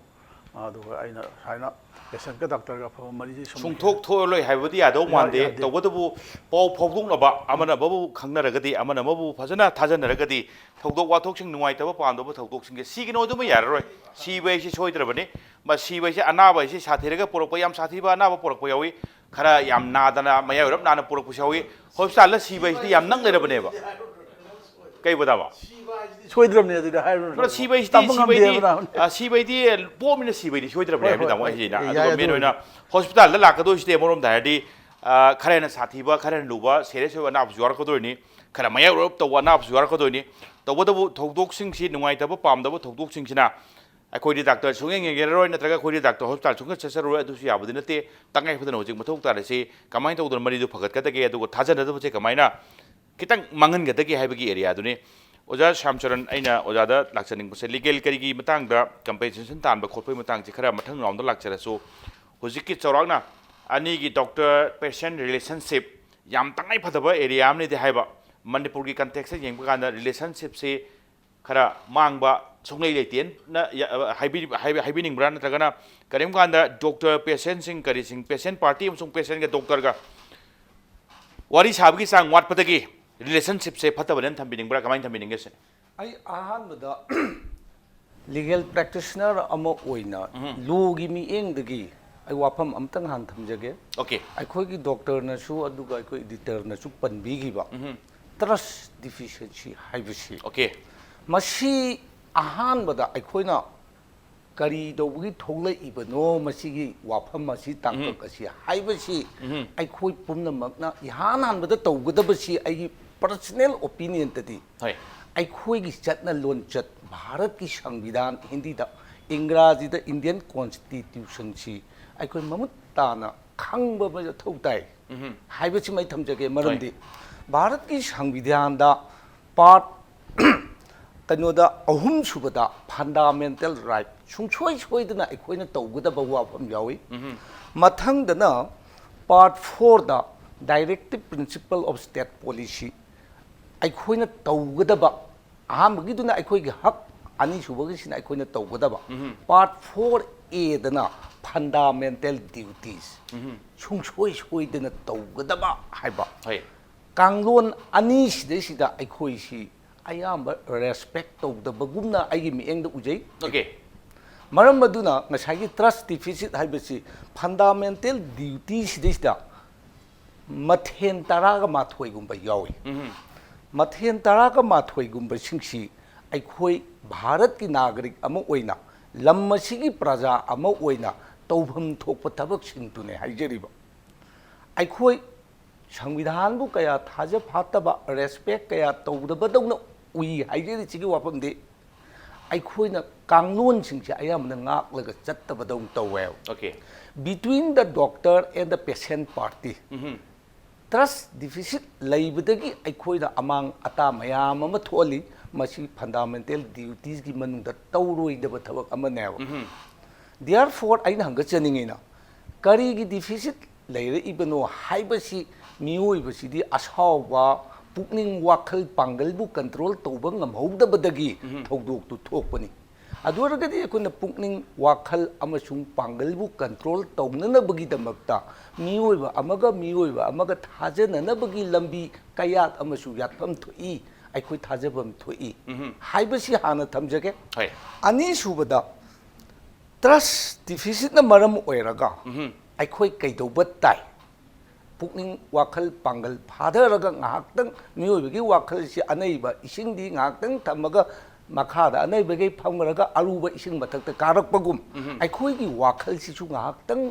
ꯑꯗꯨꯒ ꯑꯩꯅ ꯍꯥꯏꯅ ꯄꯦꯁꯦꯟꯠꯀ ꯗꯥꯛꯇꯔꯒ ꯑꯐꯕ ꯃꯔꯤꯁꯤ ꯁꯨꯡꯊꯣꯛ ꯊꯣꯛꯂꯣꯏ ꯍꯥꯏꯕꯗꯤ ꯌꯥꯗꯧ ꯃꯥꯟꯗꯦ ꯇꯧꯕꯇꯕꯨ ꯄꯥꯎ ꯐꯥꯎꯗꯣꯛꯅꯕ ꯑꯃꯅ ꯑꯃꯕꯨ ꯈꯪꯅꯔꯒꯗꯤ ꯑꯃꯅ ꯑꯃꯕꯨ ꯐꯖꯅ ꯊꯥꯖꯅꯔꯒꯗꯤ ꯊꯧꯗꯣꯛ ꯋꯥꯊꯣꯛꯁꯤꯡ ꯅꯨꯡꯉꯥꯏꯇꯕ ꯄꯥꯝꯗꯕ ꯊꯧꯗꯣꯛꯁꯤꯡꯁꯦ ꯁꯤꯒꯅꯣ ꯑꯗꯨꯃ ꯌꯥꯔꯔꯣꯏ ꯁꯤꯕ ꯍꯥꯏꯁꯤ ꯁꯣꯏꯗ꯭ꯔꯕꯅꯤ ꯁꯤꯕ ꯍꯥꯏꯁꯤ ꯑꯅꯥꯕ ꯍꯥꯏꯁꯤ ꯁꯥꯊꯤꯔꯒ ꯄꯨꯔꯛꯄ ꯌꯥꯝ ꯁꯥꯊꯤꯕ ꯑꯅꯥꯕ ꯄꯨꯔꯛꯄ ꯌꯥꯎꯏ ꯈꯔ ꯌꯥꯝ ꯅꯥꯗꯅ ꯃꯌꯥꯏ ꯑꯣꯏꯔꯞ ꯅꯥꯅ ꯄꯨꯔꯛꯄꯁꯨ ꯌꯥꯎꯏ ꯍꯣꯁꯄꯤꯇꯥꯜꯗ ꯁꯤꯕ ꯍꯥꯏꯁꯤꯗꯤ ꯌꯥꯝ ꯅꯛ ꯂꯩꯔꯕꯅꯦꯕ ꯀꯩ ꯕꯗꯥꯕ ꯁꯣꯏꯗ꯭ꯔꯕꯅꯤ ꯑꯗꯨꯗꯤ ꯍꯥꯏꯔꯨꯅꯨ ꯁꯤꯕꯩꯗꯤ ꯄꯣꯝꯃꯤꯅ ꯁꯤꯕꯩꯗꯤ ꯁꯣꯏꯗ꯭ꯔꯕꯅꯦ ꯍꯥꯏꯕꯅꯤ ꯇꯥꯃꯣ ꯑꯩꯁꯤꯅ ꯑꯗꯨꯒ ꯃꯦꯟ ꯑꯣꯏꯅ ꯍꯣꯁꯄꯤꯇꯥꯜꯗ ꯂꯥꯛꯀꯗꯣꯏꯁꯤꯗꯤ ꯑꯃꯔꯣꯝꯗ ꯍꯥꯏꯔꯗꯤ ꯈꯔ ꯍꯦꯟꯅ ꯁꯥꯊꯤꯕ ꯈꯔ ꯍꯦꯟꯅ ꯂꯨꯕ ꯁꯦꯔꯤꯌꯁ ꯑꯣꯏꯕ ꯑꯅꯥꯕꯁꯨ ꯌꯥꯎꯔꯛꯀꯗꯣꯏꯅꯤ ꯈꯔ ꯃꯌꯥꯏ ꯑꯣꯏꯔꯞ ꯇꯧꯕ ꯑꯅꯥꯕꯁꯨ ꯌꯥꯎꯔꯛꯀꯗꯣꯏꯅꯤ ꯇꯧꯕꯇꯕꯨ ꯊꯧꯗꯣꯛꯁꯤꯡꯁꯤ ꯅꯨꯡꯉꯥꯏꯇꯕ ꯄꯥꯝꯗꯕ ꯊꯧꯗꯣꯛꯁꯤꯡꯁꯤꯅ ꯑꯩꯈꯣꯏꯗꯤ ꯗꯥꯛꯇꯔ ꯁꯨꯡꯌꯦꯡ ꯌꯦꯡꯒꯦꯔꯔꯣꯏ ꯅꯠꯇ꯭ꯔꯒ ꯑꯩꯈꯣꯏꯗꯤ ꯗꯥꯛꯇꯔ ꯍꯣꯁꯄꯤꯇꯥꯜ ꯁꯨꯡꯆꯠ ꯆꯠꯆꯔꯔꯣꯏ ꯑꯗꯨꯁꯨ ꯌꯥꯕꯗꯤ ꯅꯠꯇꯦ ꯇꯉꯥꯏ ꯐꯗꯅ ꯍꯧꯖꯤꯛ ꯃꯊꯧ ꯇꯥꯔꯤꯁꯤ ꯀꯃꯥꯏꯅ ꯇꯧꯗꯅ ꯃꯔꯤꯗꯨ ꯐꯒꯠꯀꯗꯒꯦ ꯑꯗꯨꯒ ꯊꯥꯖꯅꯗꯕꯁꯦ ꯀꯃꯥꯏꯅ ꯈꯤꯇꯪ ꯃꯥꯡꯍꯟꯒꯗꯒꯦ ꯍꯥꯏꯕꯒꯤ ꯑꯦꯔꯤꯌꯥꯗꯨꯅꯤ ꯑꯣꯖꯥ ꯁ꯭ꯌꯥꯝꯆꯔꯟ ꯑꯩꯅ ꯑꯣꯖꯥꯗ ꯂꯥꯛꯆꯅꯤꯡꯕꯁꯦ ꯂꯤꯒꯦꯜ ꯀꯔꯤꯒꯤ ꯃꯇꯥꯡꯗ ꯀꯝꯄꯦꯟꯁꯦꯁꯟ ꯇꯥꯟꯕ ꯈꯣꯠꯄꯒꯤ ꯃꯇꯥꯡꯁꯦ ꯈꯔ ꯃꯊꯪ ꯔꯥꯎꯟꯗ ꯂꯥꯛꯆꯔꯁꯨ ꯍꯧꯖꯤꯛꯀꯤ ꯆꯥꯎꯔꯥꯛꯅ ꯑꯅꯤꯒꯤ ꯗꯣꯛꯇꯔ ꯄꯦꯁꯦꯟꯠ ꯔꯤꯂꯦꯁꯟꯁꯤꯞ ꯌꯥꯝ ꯇꯉꯥꯏ ꯐꯗꯕ ꯑꯦꯔꯤꯌꯥ ꯑꯃꯅꯤꯗꯤ ꯍꯥꯏꯕ ꯃꯅꯤꯄꯨꯔꯒꯤ ꯀꯟꯇꯦꯛꯁꯇ ꯌꯦꯡꯕ ꯀꯥꯟꯗ ꯔꯤꯂꯦꯁꯟꯁꯤꯞꯁꯤ ꯈꯔ ꯃꯥꯡꯕ ꯁꯨꯡꯂꯩ ꯂꯩꯇꯦꯅ ꯍꯥꯏꯕꯤꯅꯤꯡꯕ꯭ꯔꯥ ꯅꯠꯇ꯭ꯔꯒꯅ ꯀꯔꯤꯒꯨꯝꯕ ꯀꯥꯟꯗ ꯗꯣꯛꯇꯔ ꯄꯦꯁꯦꯟꯠꯁꯤꯡ ꯀꯔꯤꯁꯤꯡ ꯄꯦꯁꯦꯟꯠ ꯄꯥꯔꯇꯤ ꯑꯃꯁꯨꯡ ꯄꯦꯁꯦꯟꯠꯒ ꯗꯣꯛꯇꯔꯒ ꯋꯥꯔꯤ ꯁꯥꯕꯒꯤ ꯆꯥꯡ ꯋꯥꯠꯄꯗꯒꯤ ꯔꯤꯂꯦꯁꯟꯁꯤꯞꯁꯦ ꯐꯠꯇꯕꯅꯦꯅ ꯊꯝꯕꯤꯅꯤꯡꯕ꯭ꯔꯥ ꯀꯃꯥꯏꯅ ꯊꯝꯕꯤꯅꯤꯡꯒꯦ ꯁꯦ ꯑꯩ ꯑꯍꯥꯟꯕꯗ ꯂꯤꯒꯦꯜ ꯄ꯭ꯔꯦꯛꯇꯤꯁꯅꯔ ꯑꯃ ꯑꯣꯏꯅ ꯂꯣꯒꯤ ꯃꯤꯠꯌꯦꯡꯗꯒꯤ ꯑꯩ ꯋꯥꯐꯝ ꯑꯝꯇꯪ ꯍꯥꯟꯅ ꯊꯝꯖꯒꯦ ꯑꯣꯀꯦ ꯑꯩꯈꯣꯏꯒꯤ ꯗꯣꯛꯇꯔꯅꯁꯨ ꯑꯗꯨꯒ ꯑꯩꯈꯣꯏ ꯏꯗꯤꯇꯔꯅꯁꯨ ꯄꯟꯕꯤꯈꯤꯕ ꯇ꯭ꯔꯁ ꯗꯤꯐꯤꯁꯤꯌꯦꯟꯁꯤ ꯍꯥꯏꯕꯁꯤ ꯑꯣꯀꯦ ꯃꯁꯤ ꯑꯍꯥꯟꯕꯗ ꯑꯩꯈꯣꯏꯅ ꯀꯔꯤ ꯇꯧꯕꯒꯤ ꯊꯣꯛꯂꯛꯏꯕꯅꯣ ꯃꯁꯤꯒꯤ ꯋꯥꯐꯝ ꯑꯁꯤ ꯇꯥꯡꯀꯛ ꯑꯁꯤ ꯍꯥꯏꯕꯁꯤ ꯑꯩꯈꯣꯏ ꯄꯨꯝꯅꯃꯛꯅ ꯏꯍꯥꯟ ꯍꯥꯟꯕꯗ ꯇꯧꯒꯗꯕꯁꯤ ꯑꯩꯒꯤ ꯄꯔꯁꯅꯦꯜ ꯑꯣꯄꯤꯅꯤꯌꯟꯗꯗꯤ ꯑꯩꯈꯣꯏꯒꯤ ꯆꯠꯅ ꯂꯣꯟꯆꯠ ꯚꯥꯔꯠꯀꯤ ꯁꯪꯕꯤꯙꯥꯟ ꯍꯤꯟꯗꯤꯗ ꯏꯪꯒ꯭ꯔꯥꯖꯤꯗ ꯏꯟꯗꯤꯌꯟ ꯀꯣꯟꯁꯇꯤꯇ꯭ꯌꯨꯁꯟꯁꯤ ꯑꯩꯈꯣꯏ ꯃꯃꯨꯠ ꯇꯥꯅ ꯈꯪꯕ ꯃꯊꯧ ꯇꯥꯏ ꯍꯥꯏꯕꯁꯤꯃ ꯑꯩ ꯊꯝꯖꯒꯦ ꯃꯔꯝꯗꯤ ꯚꯥꯔꯠꯀꯤ ꯁꯪꯕꯤꯙꯥꯟꯗ ꯄꯥꯔꯠ ꯀꯩꯅꯣꯗ ꯑꯍꯨꯝ ꯁꯨꯕꯗ ꯐꯟꯗꯥꯃꯦꯟꯇꯦꯜ ꯔꯥꯏꯠ ꯁꯨꯡꯁꯣꯏ ꯁꯣꯏꯗꯅ ꯑꯩꯈꯣꯏꯅ ꯇꯧꯒꯗꯕ ꯋꯥꯐꯝ ꯌꯥꯎꯏ ꯃꯊꯪꯗꯅ ꯄꯥꯔꯠ 4ꯗ directive principle of state policy ꯑꯩꯈꯣꯏꯅ ꯇꯧꯒꯗꯕ ꯑꯍꯥꯟꯕꯒꯤꯗꯨꯅ ꯑꯩꯈꯣꯏꯒꯤ ꯍꯛ ꯑꯅꯤꯁꯨꯕꯒꯤꯁꯤꯅ ꯑꯩꯈꯣꯏꯅ ꯇꯧꯒꯗꯕ ꯄꯥꯔꯠ 4A ꯐꯟꯗꯥꯃꯦꯟꯇꯦꯜ ꯗ꯭ꯌꯨꯇꯤꯁ ꯁꯨꯡꯁꯣꯏ ꯁꯣꯏꯗꯅ ꯇꯧꯒꯗꯕ ꯍꯥꯏꯕ ꯀꯥꯡꯂꯣꯟ ꯑꯅꯤꯁꯤꯗꯩꯁꯤꯗ ꯑꯩꯈꯣꯏꯁꯤ ꯑꯌꯥꯝꯕ ꯔꯦꯁꯄꯦꯛ ꯇꯧꯗꯕꯒꯨꯝꯅ ꯑꯩꯒꯤ ꯃꯤꯠꯌꯦꯡꯗ ꯎꯖꯩ ꯃꯔꯝ ꯑꯗꯨꯅ ꯉꯁꯥꯏꯒꯤ ꯇ꯭ꯔꯁ ꯗꯤꯐꯤꯁꯤꯠ ꯍꯥꯏꯕꯁꯤ ꯐꯟꯗꯥꯃꯦꯟꯇꯦꯜ ꯗ꯭ꯌꯨꯇꯤꯁꯤꯗꯩꯁꯤꯗ ꯃꯊꯦꯜ 12 ꯌꯥꯎꯏ ꯃꯊꯦꯜ 12 ꯑꯩꯈꯣꯏ ꯚꯥꯔꯠꯀꯤ ꯅꯥꯒꯔꯤꯛ ꯑꯃ ꯑꯣꯏꯅ ꯂꯝ ꯑꯁꯤꯒꯤ ꯄ꯭ꯔꯖꯥ ꯑꯃ ꯑꯣꯏꯅ ꯇꯧꯐꯝ ꯊꯣꯛꯄ ꯊꯕꯛꯁꯤꯡꯗꯨꯅꯦ ꯍꯥꯏꯖꯔꯤꯕ ꯑꯩꯈꯣꯏ संविधान कया थाज फातब रेस्पेक्ट कया तौदबदौना उई हाइजेरिसिगी वाफमदि अखोइना कांगलोन सिंगसे अयामना ngaklगा चत्तबदौ तौवे okay between the doctor and the patient party trust deficit लैबदगी अखोइना अमांग अता मयाम अमा थोली मसी फंडामेंटल ड्यूटीज की मनुंगदा तौरोइदब थबक अमनेव देयरफॉर आइना हंगचनिंगिना करीगी डिफिसिट लेरे इबनो हाइबसी मियोइबसिदी असावबा पुकनिंग वाखल पांगलबु कंट्रोल तौबा ngamhौदबदगी थौदोक्तु थोकपनी अदुरगदी अखोना पुकनिंग वाखल अमसुंग पांगलबु कंट्रोल तौननबगी दमक्ता मियोइबा अमगा थाजननबगी लंबी कयात अमसु यातफम थोई अखोइ थाजबम थोई हाइबसी हाना थमजगे अनि सुबदा ट्रस्ट डिफिसिट न मरम ओइरगा अखोइ कैदौबा ताई पुकनिंग वाखल Pongal फादरगा ngahaktang miyoibagi wakhal si anaiba isingdi ngahaktang thamaga makhada anaibagi phamraga aruba ising mathakta karakpagum aikhoigi wakhal si su ngahaktang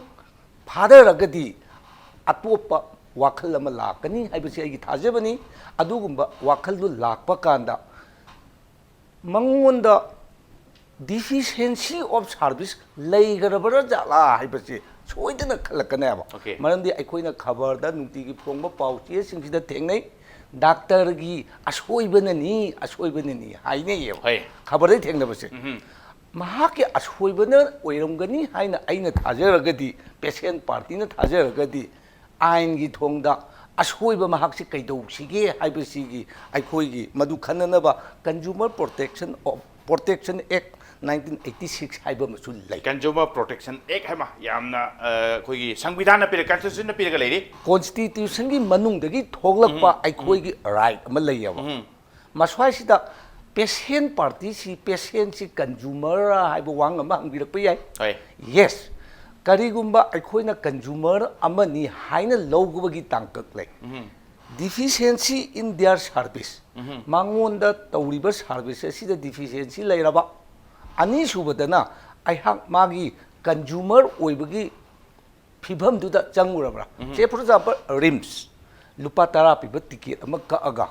फादरगदी अतोप वाखल अमा लाकनी हाइबसी आइगी थाजबनी अदुगुंबा वाखल दु लाकपा कांदा मंगोंदा डिफिशिएंसी ऑफ सर्विस लेगरबरा जाला हाइबसी सोइदना खलकनेबा मरंदी अखोइना खबरदा नुतिगी फोंबा पाउचे सिंगसिदा थेंगनै डॉक्टर की असोइबननी हाइने ये खबरदै थेंगनबसे महाके असोइबन ओइरमगनी हाइना आइना थाजरगदी पेशेंट पार्टीना थाजरगदी आइन की थोंगदा असोइब महाकसे कैदौसिगे हाइबसिगी अखोइगी मदु खननबा कंज्यूमर प्रोटेक्शन एक्ट 1986 हाइबा मसु लै Consumer Protection Act है मा यामना कोई संविधान न पिरे Constitution न पिरे का लेरी Constitution की मनुंगदगी थोगलकपा अखोइगी राइट अमा लैयबा मस्वाइसिदा पेशेंट पार्टी सी पेशेंट सी कंज्यूमर हाइबा वांग अमा हंगिरकपा याय यस करिगुम्बा अखोइना कंज्यूमर अमनी हाइना लौगबगी तांकक लै deficiency in their service mangonda tawriba service asida deficiency leiraba ani subadana aihak magi consumer oibagi phibam duda changurabra say for example rims lupa tara piba ticket ama ka aga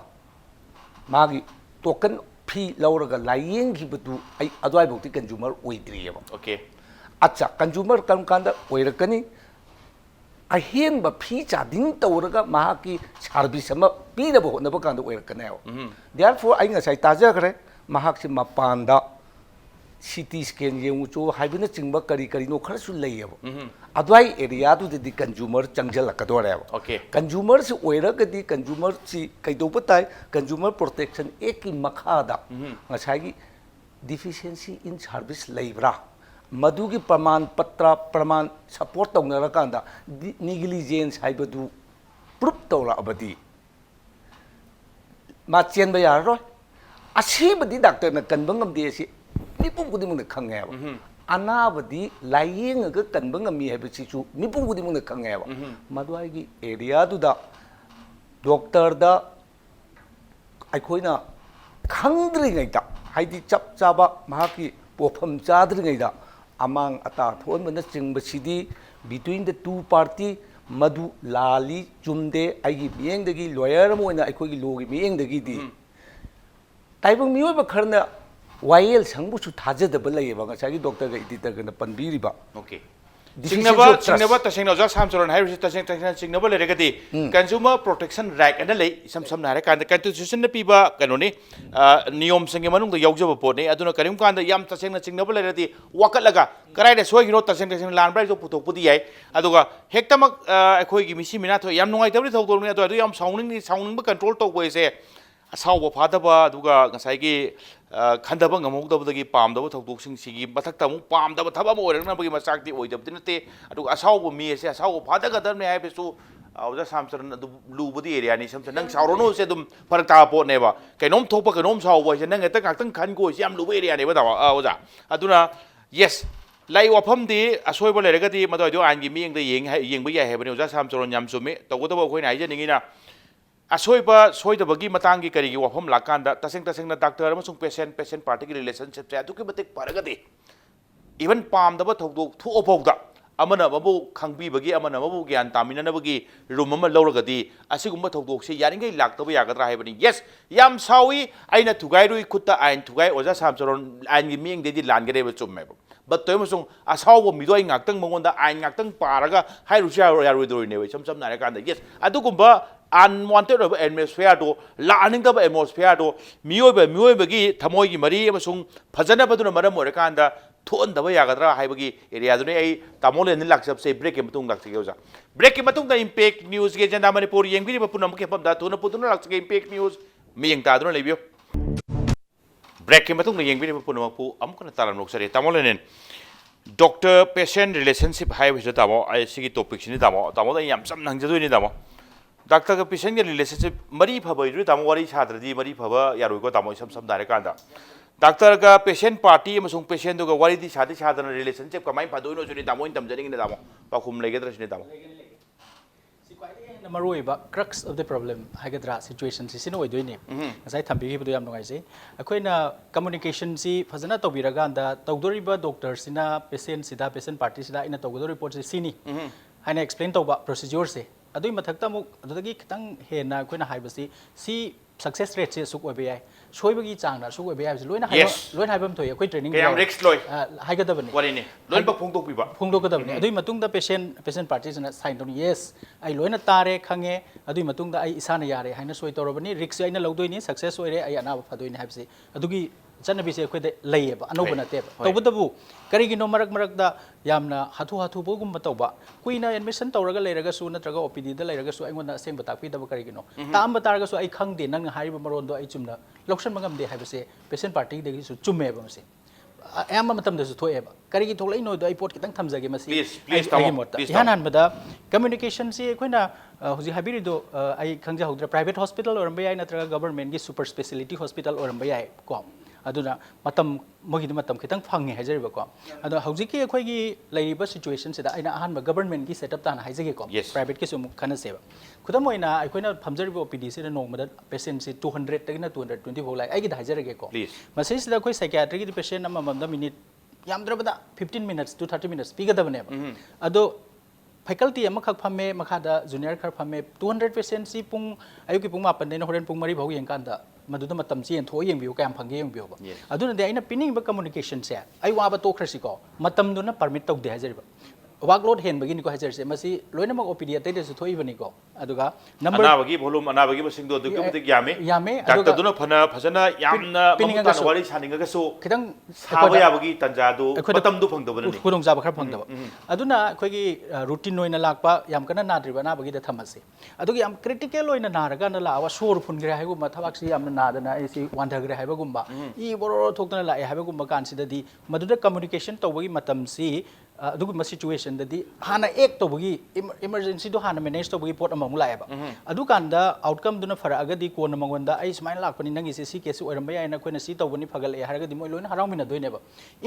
magi token fee lauraga layeng hibatu ai adwai bokti consumer oidriyaba okay acha consumer kam kanda oirakani अहेन fee चादिंग तौरगा महाकी service अमा पीनब होनब कांद ओइरकनेव therefore I ngasai ताजखरे महाकसे मपानदा सिटी स्कैन येमुचो हाइबना चिंगबा करी करी नो खरसु लैयब अदवाई एरिया दुदि कंज्यूमर चंगजलकदोरेब ओके कंज्यूमर से ओइरगदि कंज्यूमर सी कैदोबताई कंज्यूमर प्रोटेक्शन एक की मखादा ngasai डिफिशिएंसी इन सर्विस लैब्रा मधुगी प्रमाण पत्र प्रमाण सपोर्ट तौनरकांदा निग्लिजेंस हाइबदु प्रूफ तौरअबदी मा चेनबा यारोय असीबदी डॉक्टर न कनबंगमदे असि मिपुम गुदिमुंग खंगेब अनाबदी लायेंग कनबंगमी हाइबसिसु मिपुम गुदिमुंग खंगेब मदुआइगी एरिया दुदा डॉक्टर दा अखोइना खंद्रिङैदा हाइदि चप चाबा महाकी पोफम चाद्रिङैदा amang ata thon mana chingba sidi between the two party madu lali chumde aigi mieng dagi lawyer moina aikoi gi logi mieng dagi di taibang mioi ba kharna YL sangbu su thajadaba layeba ngasai gi doctor ga editor ga panbiri ba okay Singnaba tasengna ja Shyamcharan hai taseng singnaba leregadi consumer protection right ana lei sam nare kan constitution na piba kanoni niyom sange manung da yaujaba pone aduna karim kan da yam tasengna singnaba leradi wakatlaga karai da soi giro taseng lan brai jo putok pudi yai aduga hektamak akhoi gi misi mina tho yam nungai tabri thok ni adu yam sounding ba control to ko ise asawba phadaba aduga ngasai gi खंदब ngमौदबदगी पामदब थौदोकसिंग सिगी मथक्ता मु पामदब थबा मोरनबगी मचाकती ओइदबदि नते अदु असावब मी एसे असाव फादगदबने हाइबसु औजा Shyamcharan अदु लुबदि area नि समस नंग सावरोनो से दुम फरक ता पोनेबा कैनोम थोपा कैनोम सावबो से नंग एता गाक्तंग खनगो से याम लुब एरिया ने बदावा औजा अदुना यस लाई वफमदि असोयबो लेरगदि मदोइदो आंगी मियंग येंग याय हेबने औजा Shyamcharan याम सुमे तगोदबो खोइना हाइजनिंगिना असोइबा सोइदबगी मतंगी करिगी वफम लाकांदा तसेंग डॉक्टर अमसुंग पेशेंट पार्टी की रिलेशनशिप से अदुकी मतिक परगदि इवन पामदब थौदो थुओफौदा अमना मबु खंगबीबगी अमना मबु ज्ञान तामिननबगी रूम अमा लौरगदि असिगुम्बा थौदोकसे यारिंगै लाक्तबा यागद्रा हाइबनि यस याम सावी आइना थुगाइरुई खुत्ता आइन थुगाइ ओजा Shyamcharan आइनगी मियंगदेदि लानगरेबा चुम्मेबो बट तोयमसुंग असावबो मिदोइ ngakतंग मंगोंदा आइन ngakतंग पारगा हाइरुसि यारुइदोरिनेबे सम नारेकांदा yes अदुगुम्बा unwanted atmosphere do laning the atmosphere do miyoibagi thamoigi mari amasung phajana baduna maram orakanda thon daba yagadra haibagi area dune ai tamole ni laksap se break ke matung lakse geuja break ke matung da impact news ge janda Manipur yengbiri bapunam ke pam da thona putuna lakse impact news miyeng ta duna lebio break ke matung da yengbiri bapunam pu amkona taram loksare tamole nen doctor patient relationship hai bise tamo ai sigi topic ni tamo da yam sam nangjadoi ni tamo doctor का patient के relationship मरी फबई तामो वारी छाद्रदी मरी फब यारोइको तामो सम दारे कांदा doctor का patient party अमसुंग patient दुगा वारी सादे सादन रिलेशनशिप कमाई फदोइनो सुनी तामो इन तमजनिंग तामो पाखुम लेगेद्र सुनी तामो मरोइबा क्रक्स ऑफ द प्रॉब्लम हाइगद्रा सिचुएशन सिनो ओइदोइने ngasai thambigibudo yam nungai sei akoina communication si fazana tobiraga tawdoriba doctor sina patient party sida ina tawdori report si sini haina explain tawba procedure se adui mathakta mu adudagi khitang hena koina haibasi si success rate se suk obe yai soibagi changna suk obe yai loina haibam thoi akoi training kayam risk loi haigadabani warini loin ba phongdok piba phongdokadabani adui matungda patient party sina sign down yes ai loina tare khange adui matungda ai isana yare haina soi torobani risk aina logdoini success oire ai anaba phadoini haibasi adugi चनबी से अखोद लेब अनौब नते तौबदबु करिगिनो मरक दा यामना हाथु बोगुम तौबा कुइना admission तौरगा लेरगसु नत्रगा OPD दा लेरगसु आइगोंदा सेंब ताकपीदब करिगिनो ताम तारगसु आई खंगदे नंग हारिब मरोंदो आई Chumna लौक्सन मंगमदे हाइबसे patient party देगिसु चुमेब मसे ayam matam da su thoe ba kari ki tholai no do ai pot kitang thamjage masi please tamo ihan han bada communication si koina hoji habiri do ai khangja hodra private hospital or mbai natraga government gi super specialty hospital or mbai ko aduna matam mogi matam kitang phangi hajari ba ko ado hoji ki khoi gi laiba situation sida aina ahan ba government gi setup tan hajage ko private ki sum khana seba khudam moina ai koina phamjari bo OPD sida nong mada patient si 200 tagina 220 ho lai ai gi hajare ge ko masi sida khoi psychiatry gi patient amma mamda minute yamdrabada 15 minutes to 30 minutes pigadabane ado faculty ama khak phame makhada junior khar phame 200% si pung ayuki pung mapan dena horen pung mari bhau yeng kan da maduda matam si en tho yeng biu kam phange yeng biu ba aduna de aina pining ba communication se ai wa ba to khrasi ko matam duna permit tok de hajari ba workload hen bagi ni ko hajar se masi loina mak OPD atai de su thoi bani ko aduga number ana bagi volume ana bagi basing do du kumti yame doctor duna phana phajana yamna mamuta wari saninga ga su khidang sawa ya bagi tanja du matam du phang do bani khudong jaba khar phang da aduna khoi gi routine noina lakpa yam kana na driba na bagi da thamase adugi yam critical loina na raga na la wa sor phun gira haigu ma thabak si yam na da na si wandha gira haiba gumba I boro thokna la haiba gumba kan si da di maduda communication to bagi matam si aduguma situation dadi hana ek to bugi emergency do hana manage to bugi pot among laeba adu kanda outcome duna fara agadi ko na mangonda ai smile lak pani nangi se si case oram ya na koina si to bani phagal e haragadi moi loina haram mina doine ba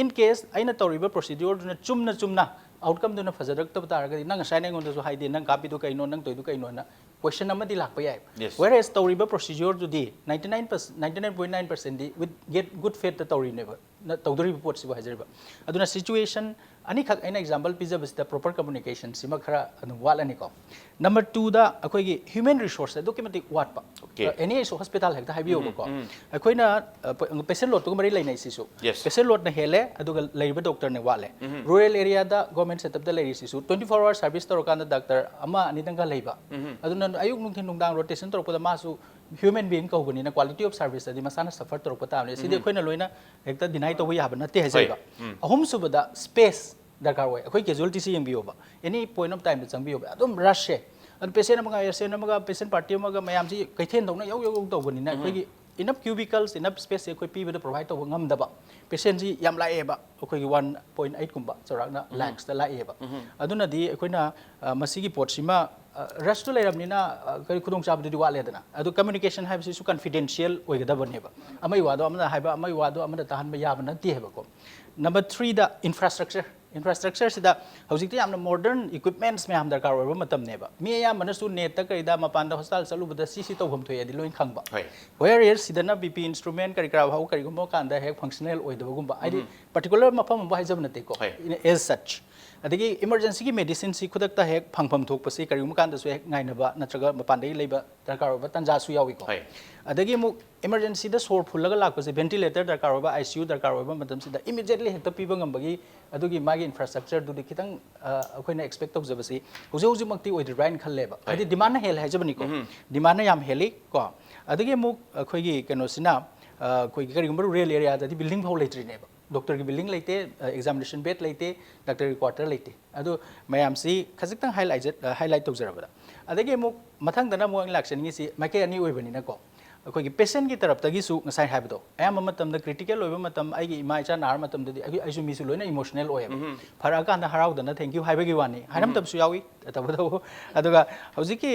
in case aina toriba procedure duna chumna outcome duna fajarak to taragadi nang sai nang onda so haide nang kapi do kaino nang toidu kaino na question amadi lakpa ya whereas toriba procedure to di 99.9% di with get good faith the tori never na tawdori report si ba hajariba aduna situation ani khak aina example pizza basta proper communication sima khara anu wala ni ko number 2 da akoi gi human resource documentic wat pa any so hospital hekta habi over ko akoi na patient lot ko mari lainai si su patient lot na hele aduga leiba doctor ne wale rural area da government setup da leiri si su 24 hour service tor kan da doctor ama ani danga leiba aduna ayuk nungthin nungdang rotation tor ko da masu human being ko guni na quality of service da masana suffer tor ko ta ne sidi khoi na loina hekta dinai to ya ba na te hajaiba ahum subada space darkar way akoi casualty si yeng bioba any point of time da chang bioba adum rush e ad patient amaga patient amaga patient party amaga mayam si kaithen dong na yau to guni na akoi gi enough cubicles enough space akoi pi da provide to ngam da ba patient si yam la e ba akoi gi 1.8 kumba chorak na lakhs da la e ba aduna di akoi na masigi pot sima rest to leram ni na kari khudong chab di wale dana adu communication have si su confidential oigada bane ba amai wado amna haiba amai wado amna tahan ba ya ba na ti heba ko number 3 da infrastructure sida hojikti amna modern equipments me am darkar oiba matam neba mi ya manasu net ta kaida mapan da hospital salu bada cc to hom thoya di loin khangba where is sidana bp instrument kari kra hau kari gumbo kan da hek functional oidaba gumba ai particular mafam ba hajab nate ko as such adagi emergency ki medicine si khudak ta hek phangpham thok pasi kari gum kan da su hek ngainaba natraga mapan dai leiba darkar oiba tanja su yawi ko adagi mu emergency da sor phulaga lak pasi ventilator darkar oiba ICU darkar oiba matam sida immediately hekta piba ngambagi adugi magi infrastructure du di kitang akoina expect tok jabasi hoji makti oidir brain khalleba adi demand hel hajabani ko demand yam heli ko adagi mu akoigi keno sina koi kari gumbar rural area da di building phau leitri neba doctor ki building leite examination bed leite doctor quarter leite adu mayam si khajik highlight tok jarabada adagi mu mathang dana mu election ngi si make ani oibani na ko अखोगी patient की तरफ तगी सु ngasai haibdo ayam matam da critical oiba matam ai gi imai cha nar matam da ai su mi su loina emotional oye phara ka na harau da na thank you haiba gi wani haram tab su yawi tabado aduga hojiki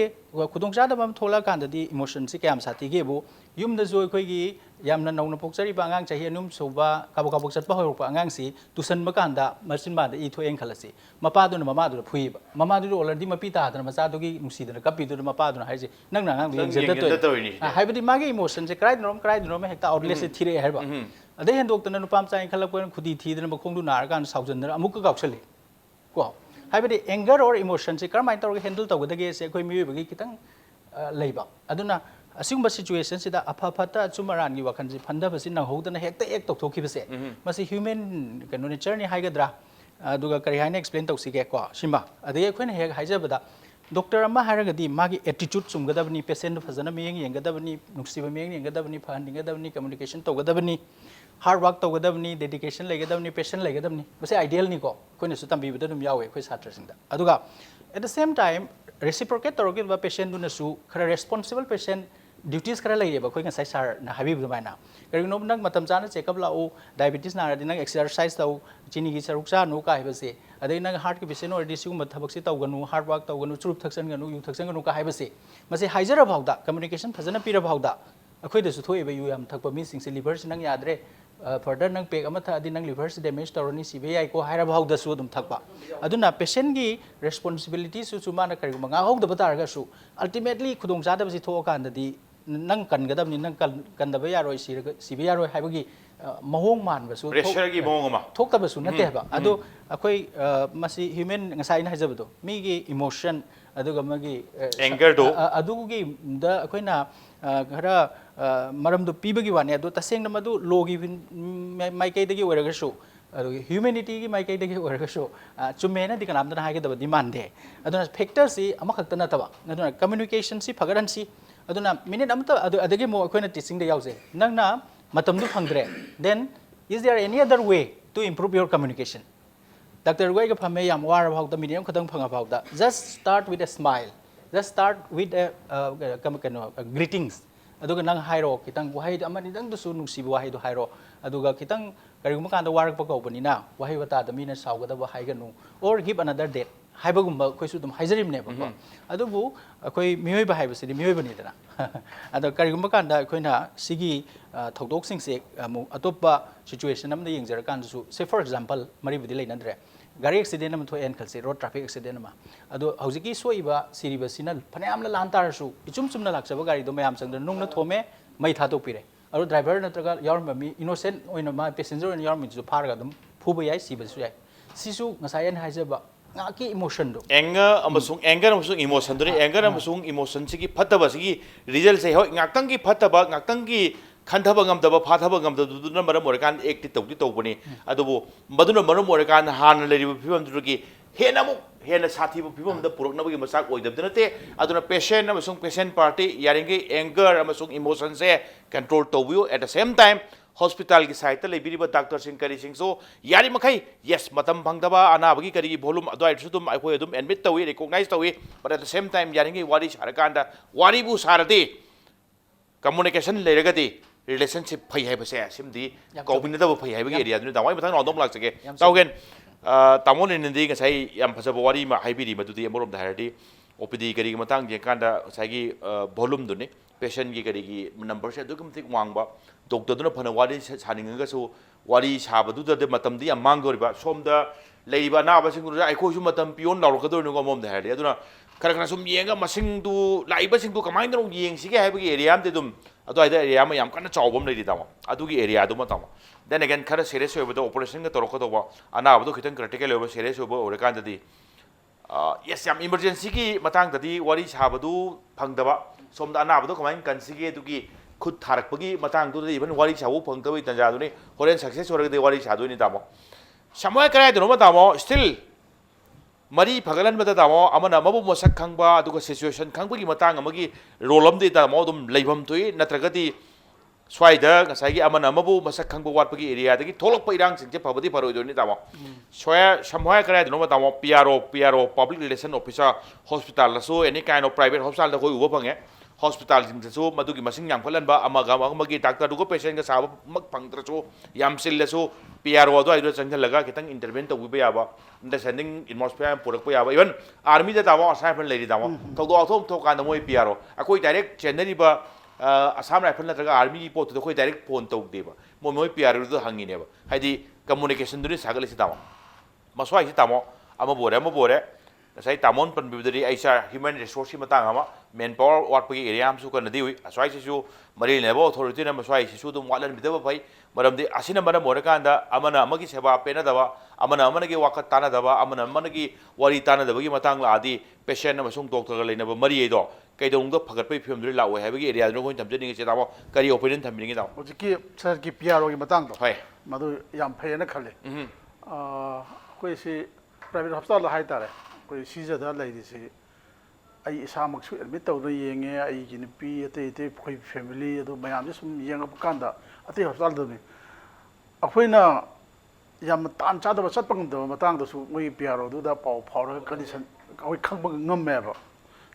khudong cha da bam thola kan da di emotion si kyam sati ge bu yum da joi khoi gi yamna nauna pokchari ba angang chahi anum soba kabok chat ba hoi pa angang si tusan ma kan da marsin ba da I thoeng khalasi mapa du na mama du phui ba mama du already mapi ta da macha du gi musi da kapi du mapa du na hai ji nang nang du yeng da haiba di magi emotion se cry no me hekta outlet se thire herba ade hen dok tana nupam chai khalak pon khudi thi dana bkhong du nar kan saujan dana amuk ka gauchali ko haiba di anger or emotion se karmai tor handle to gade ge se khoi mi bagi kitang leiba aduna asingba situation sida apha phata chumaran gi wakhan ji phanda basi na hodana hekta ek tok thoki base masi human kano nature ni haigadra aduga kari haina explain tok si ge ko simba ade khoina hek haijabada doctor amma haragadi magi attitude chumgadabni patient fazana miyeng yengadabni nuksiba miyeng yengadabni phandingadabni communication togadabni hard work togadabni dedication legadabni patient legadabni base ideal ni ko koina su tambi bida dum yawe koi satra singda aduga at the same time reciprocate torogi ba patient duna su khara responsible patient duties kara lai ba khoi nga sai sar na habi bu mai na kari no nang matam chana check up la o diabetes na ra nang exercise tau chini gi saruk cha no kai ba se adai nang heart ki patient or disu ma thabak se tau ganu hard work tau ganu churup thaksan ganu yu thaksan ganu ka hai ba se ma se haijara bhauda communication phajana pira bhauda akhoi da su thoi ba yu yam thakpa mi sing se liver se nang yadre further nang pek ama tha adi nang liver se damage tawrani CBI ko haira bhauda su dum thakpa aduna patient gi responsibility su su mana kari ma nga hok da batar ga su ultimately khudong cha da ba si tho kan da di nang kan ga dam ni nang kan da ba ya roi CBI roi hai ba gi mahong man ba su pressure gi mahong ma thok ta ba su na te ba ado akhoi masi human ngasai na hajab do mi gi emotion aduga magi anger do adu gi da akhoi na khara maram do pi ba gi wane ado taseng na madu logi mai kai da gi wera ga su adu humanity gi mai kai da gi wera ga su chume na di kanam da ha gi da demand de aduna factor si ama khakta na ta ba aduna communication si phagaran si aduna minute amta adu adagi mo akhoi na teaching da yause nang na matam du phangdre then is there any other way to improve your communication Dr. Goi ga phame yam war about the medium khatang phanga about that just start with a smile just start with a greetings aduga nang hairo kitang wahai amani dang du su nungsi wahai du hairo aduga kitang kariguma kan da warak pa ko bani na wahai wata da mina saw ga da wahai ga nu or give another date haibagumba khoi su dum haijarim ne ba ko adubu khoi miyoi ba haiba sidi miyoi bani dana ado karigumba kan da khoi na sigi thodok sing se amu atoppa situation am da yengjar kan su say for example mari budi leina dre gari accident am thoi en khalse road traffic accident ma ado haujiki soiba siriba sinal phanayam la lantar su ichum chumna lakchaba gari do mayam changda nungna thome mai thatok pire aro driver natraga yarma mi innocent oina ma passenger oina yarmi ju pharga dum phuba yai siba su yai sisu ngasayan haijaba ngaki emotion do anger amasung emotion do anger amasung emotion sigi phattaba sigi result se hoi ngaktang gi phattaba ngaktang gi khanthaba ngamdaba phathaba ngamdaba duna maram orakan active tawdi tawbani adubu maduna maram orakan han leribu phibam dugi hena sathi bu phibam da purokna gi masak oidabdana te aduna patient amasung patient party yaringi anger amasung emotion se control tawbiu at the same time hospital ki site le biriba doctor sing kari sing so yari makai yes matam bangdaba ana bagi kari volume adoi sudum ai khoi adum admit tawi recognize tawi but at the same time yaringi wari sarakanda wari bu sarade communication le regati relationship phai hai base simdi kobin da phai hai bagi area du tawai mathang nodom lak sake tawgen tamon in ndi ngasai yam phajaba wari ma hai biri madudi amorom da haradi OPD kari ki matang je kanda sagi volume du ne patient ki kari ki number se dugum thik wangba doctor duna phana wari saninga su wari sabadu da matam di amang goriba somda leiba na ba singu ai ko su matam pion law ka do no mom da hadi aduna kara kara sum yenga masing du laiba sing du kamai no yeng sige ha ba area am de dum adu ai da area ma yam kana chawbom lei di dama adu gi area du ma tama then again kara serious hoba do operation ga torok do ba ana ba do khitan critical hoba serious hoba ore kan di yes yam emergency ki matang da di wari sabadu phangdaba somda ana ba do kamai kan sige du gi khud tharakpagi matang du ibn wari chawu phangtabai tanja du ni horen success orag de wari chadu ni tamo samoy krai du no tamo still mari phagalan mata tamo amana mabu mosak khangba aduga situation khangbagi matang amagi rolam de tamo dum leibam tui natragati swaida ngasai gi amana mabu mosak khangba watpagi area dagi tholok pa irang singje phabadi paroi du ni tamo soya samoy krai du no tamo PRO public relation officer hospital la so any kind of private hospital da koi uba phange hospital sing so madugi masing yam phalan ba amaga amagi doctor du ko patient ga sab mak phangtra so yam sil so PRO do aido changjal laga kitang intervene to wi ba understanding atmosphere purak pa ba even army da tawo assignment lei dawo thodo athom to kan moi PRO akoi direct chennai ba assam rifle natraga army ki pot to koi direct phone to de ba moi PRO do hangi ne ba haidi communication du ni sagal si tawo maswai si tawo ama bore sai tamon pan bidari aisa human resource matang ama manpower watpagi area am su kan diwi aswai su mari level authority na maswai su dum walan bidaba pai maram de asina maram morakanda amana amagi seba pena dawa amana gi wakat tana dawa amana gi wari tana dawa gi matang la adi patient na masung doctor leina ba mari do kaidong do phagat pai phim dri lawe habagi area no ko tamjeni gi chedamo kari opinion thamini gi daw ki sir ki PRO gi matang do hai madu yam phayena khale koi si private hospital la hai tare koi sijada laidisi ai isamak su admit tawda yenge ai gi nipi ate koi family ado mayam sum yenga kanda ate hospital do ni akhoi yam tan cha da sat pang do matang da su moi PRO do da pau phawra condition koi khang bang ngam me ba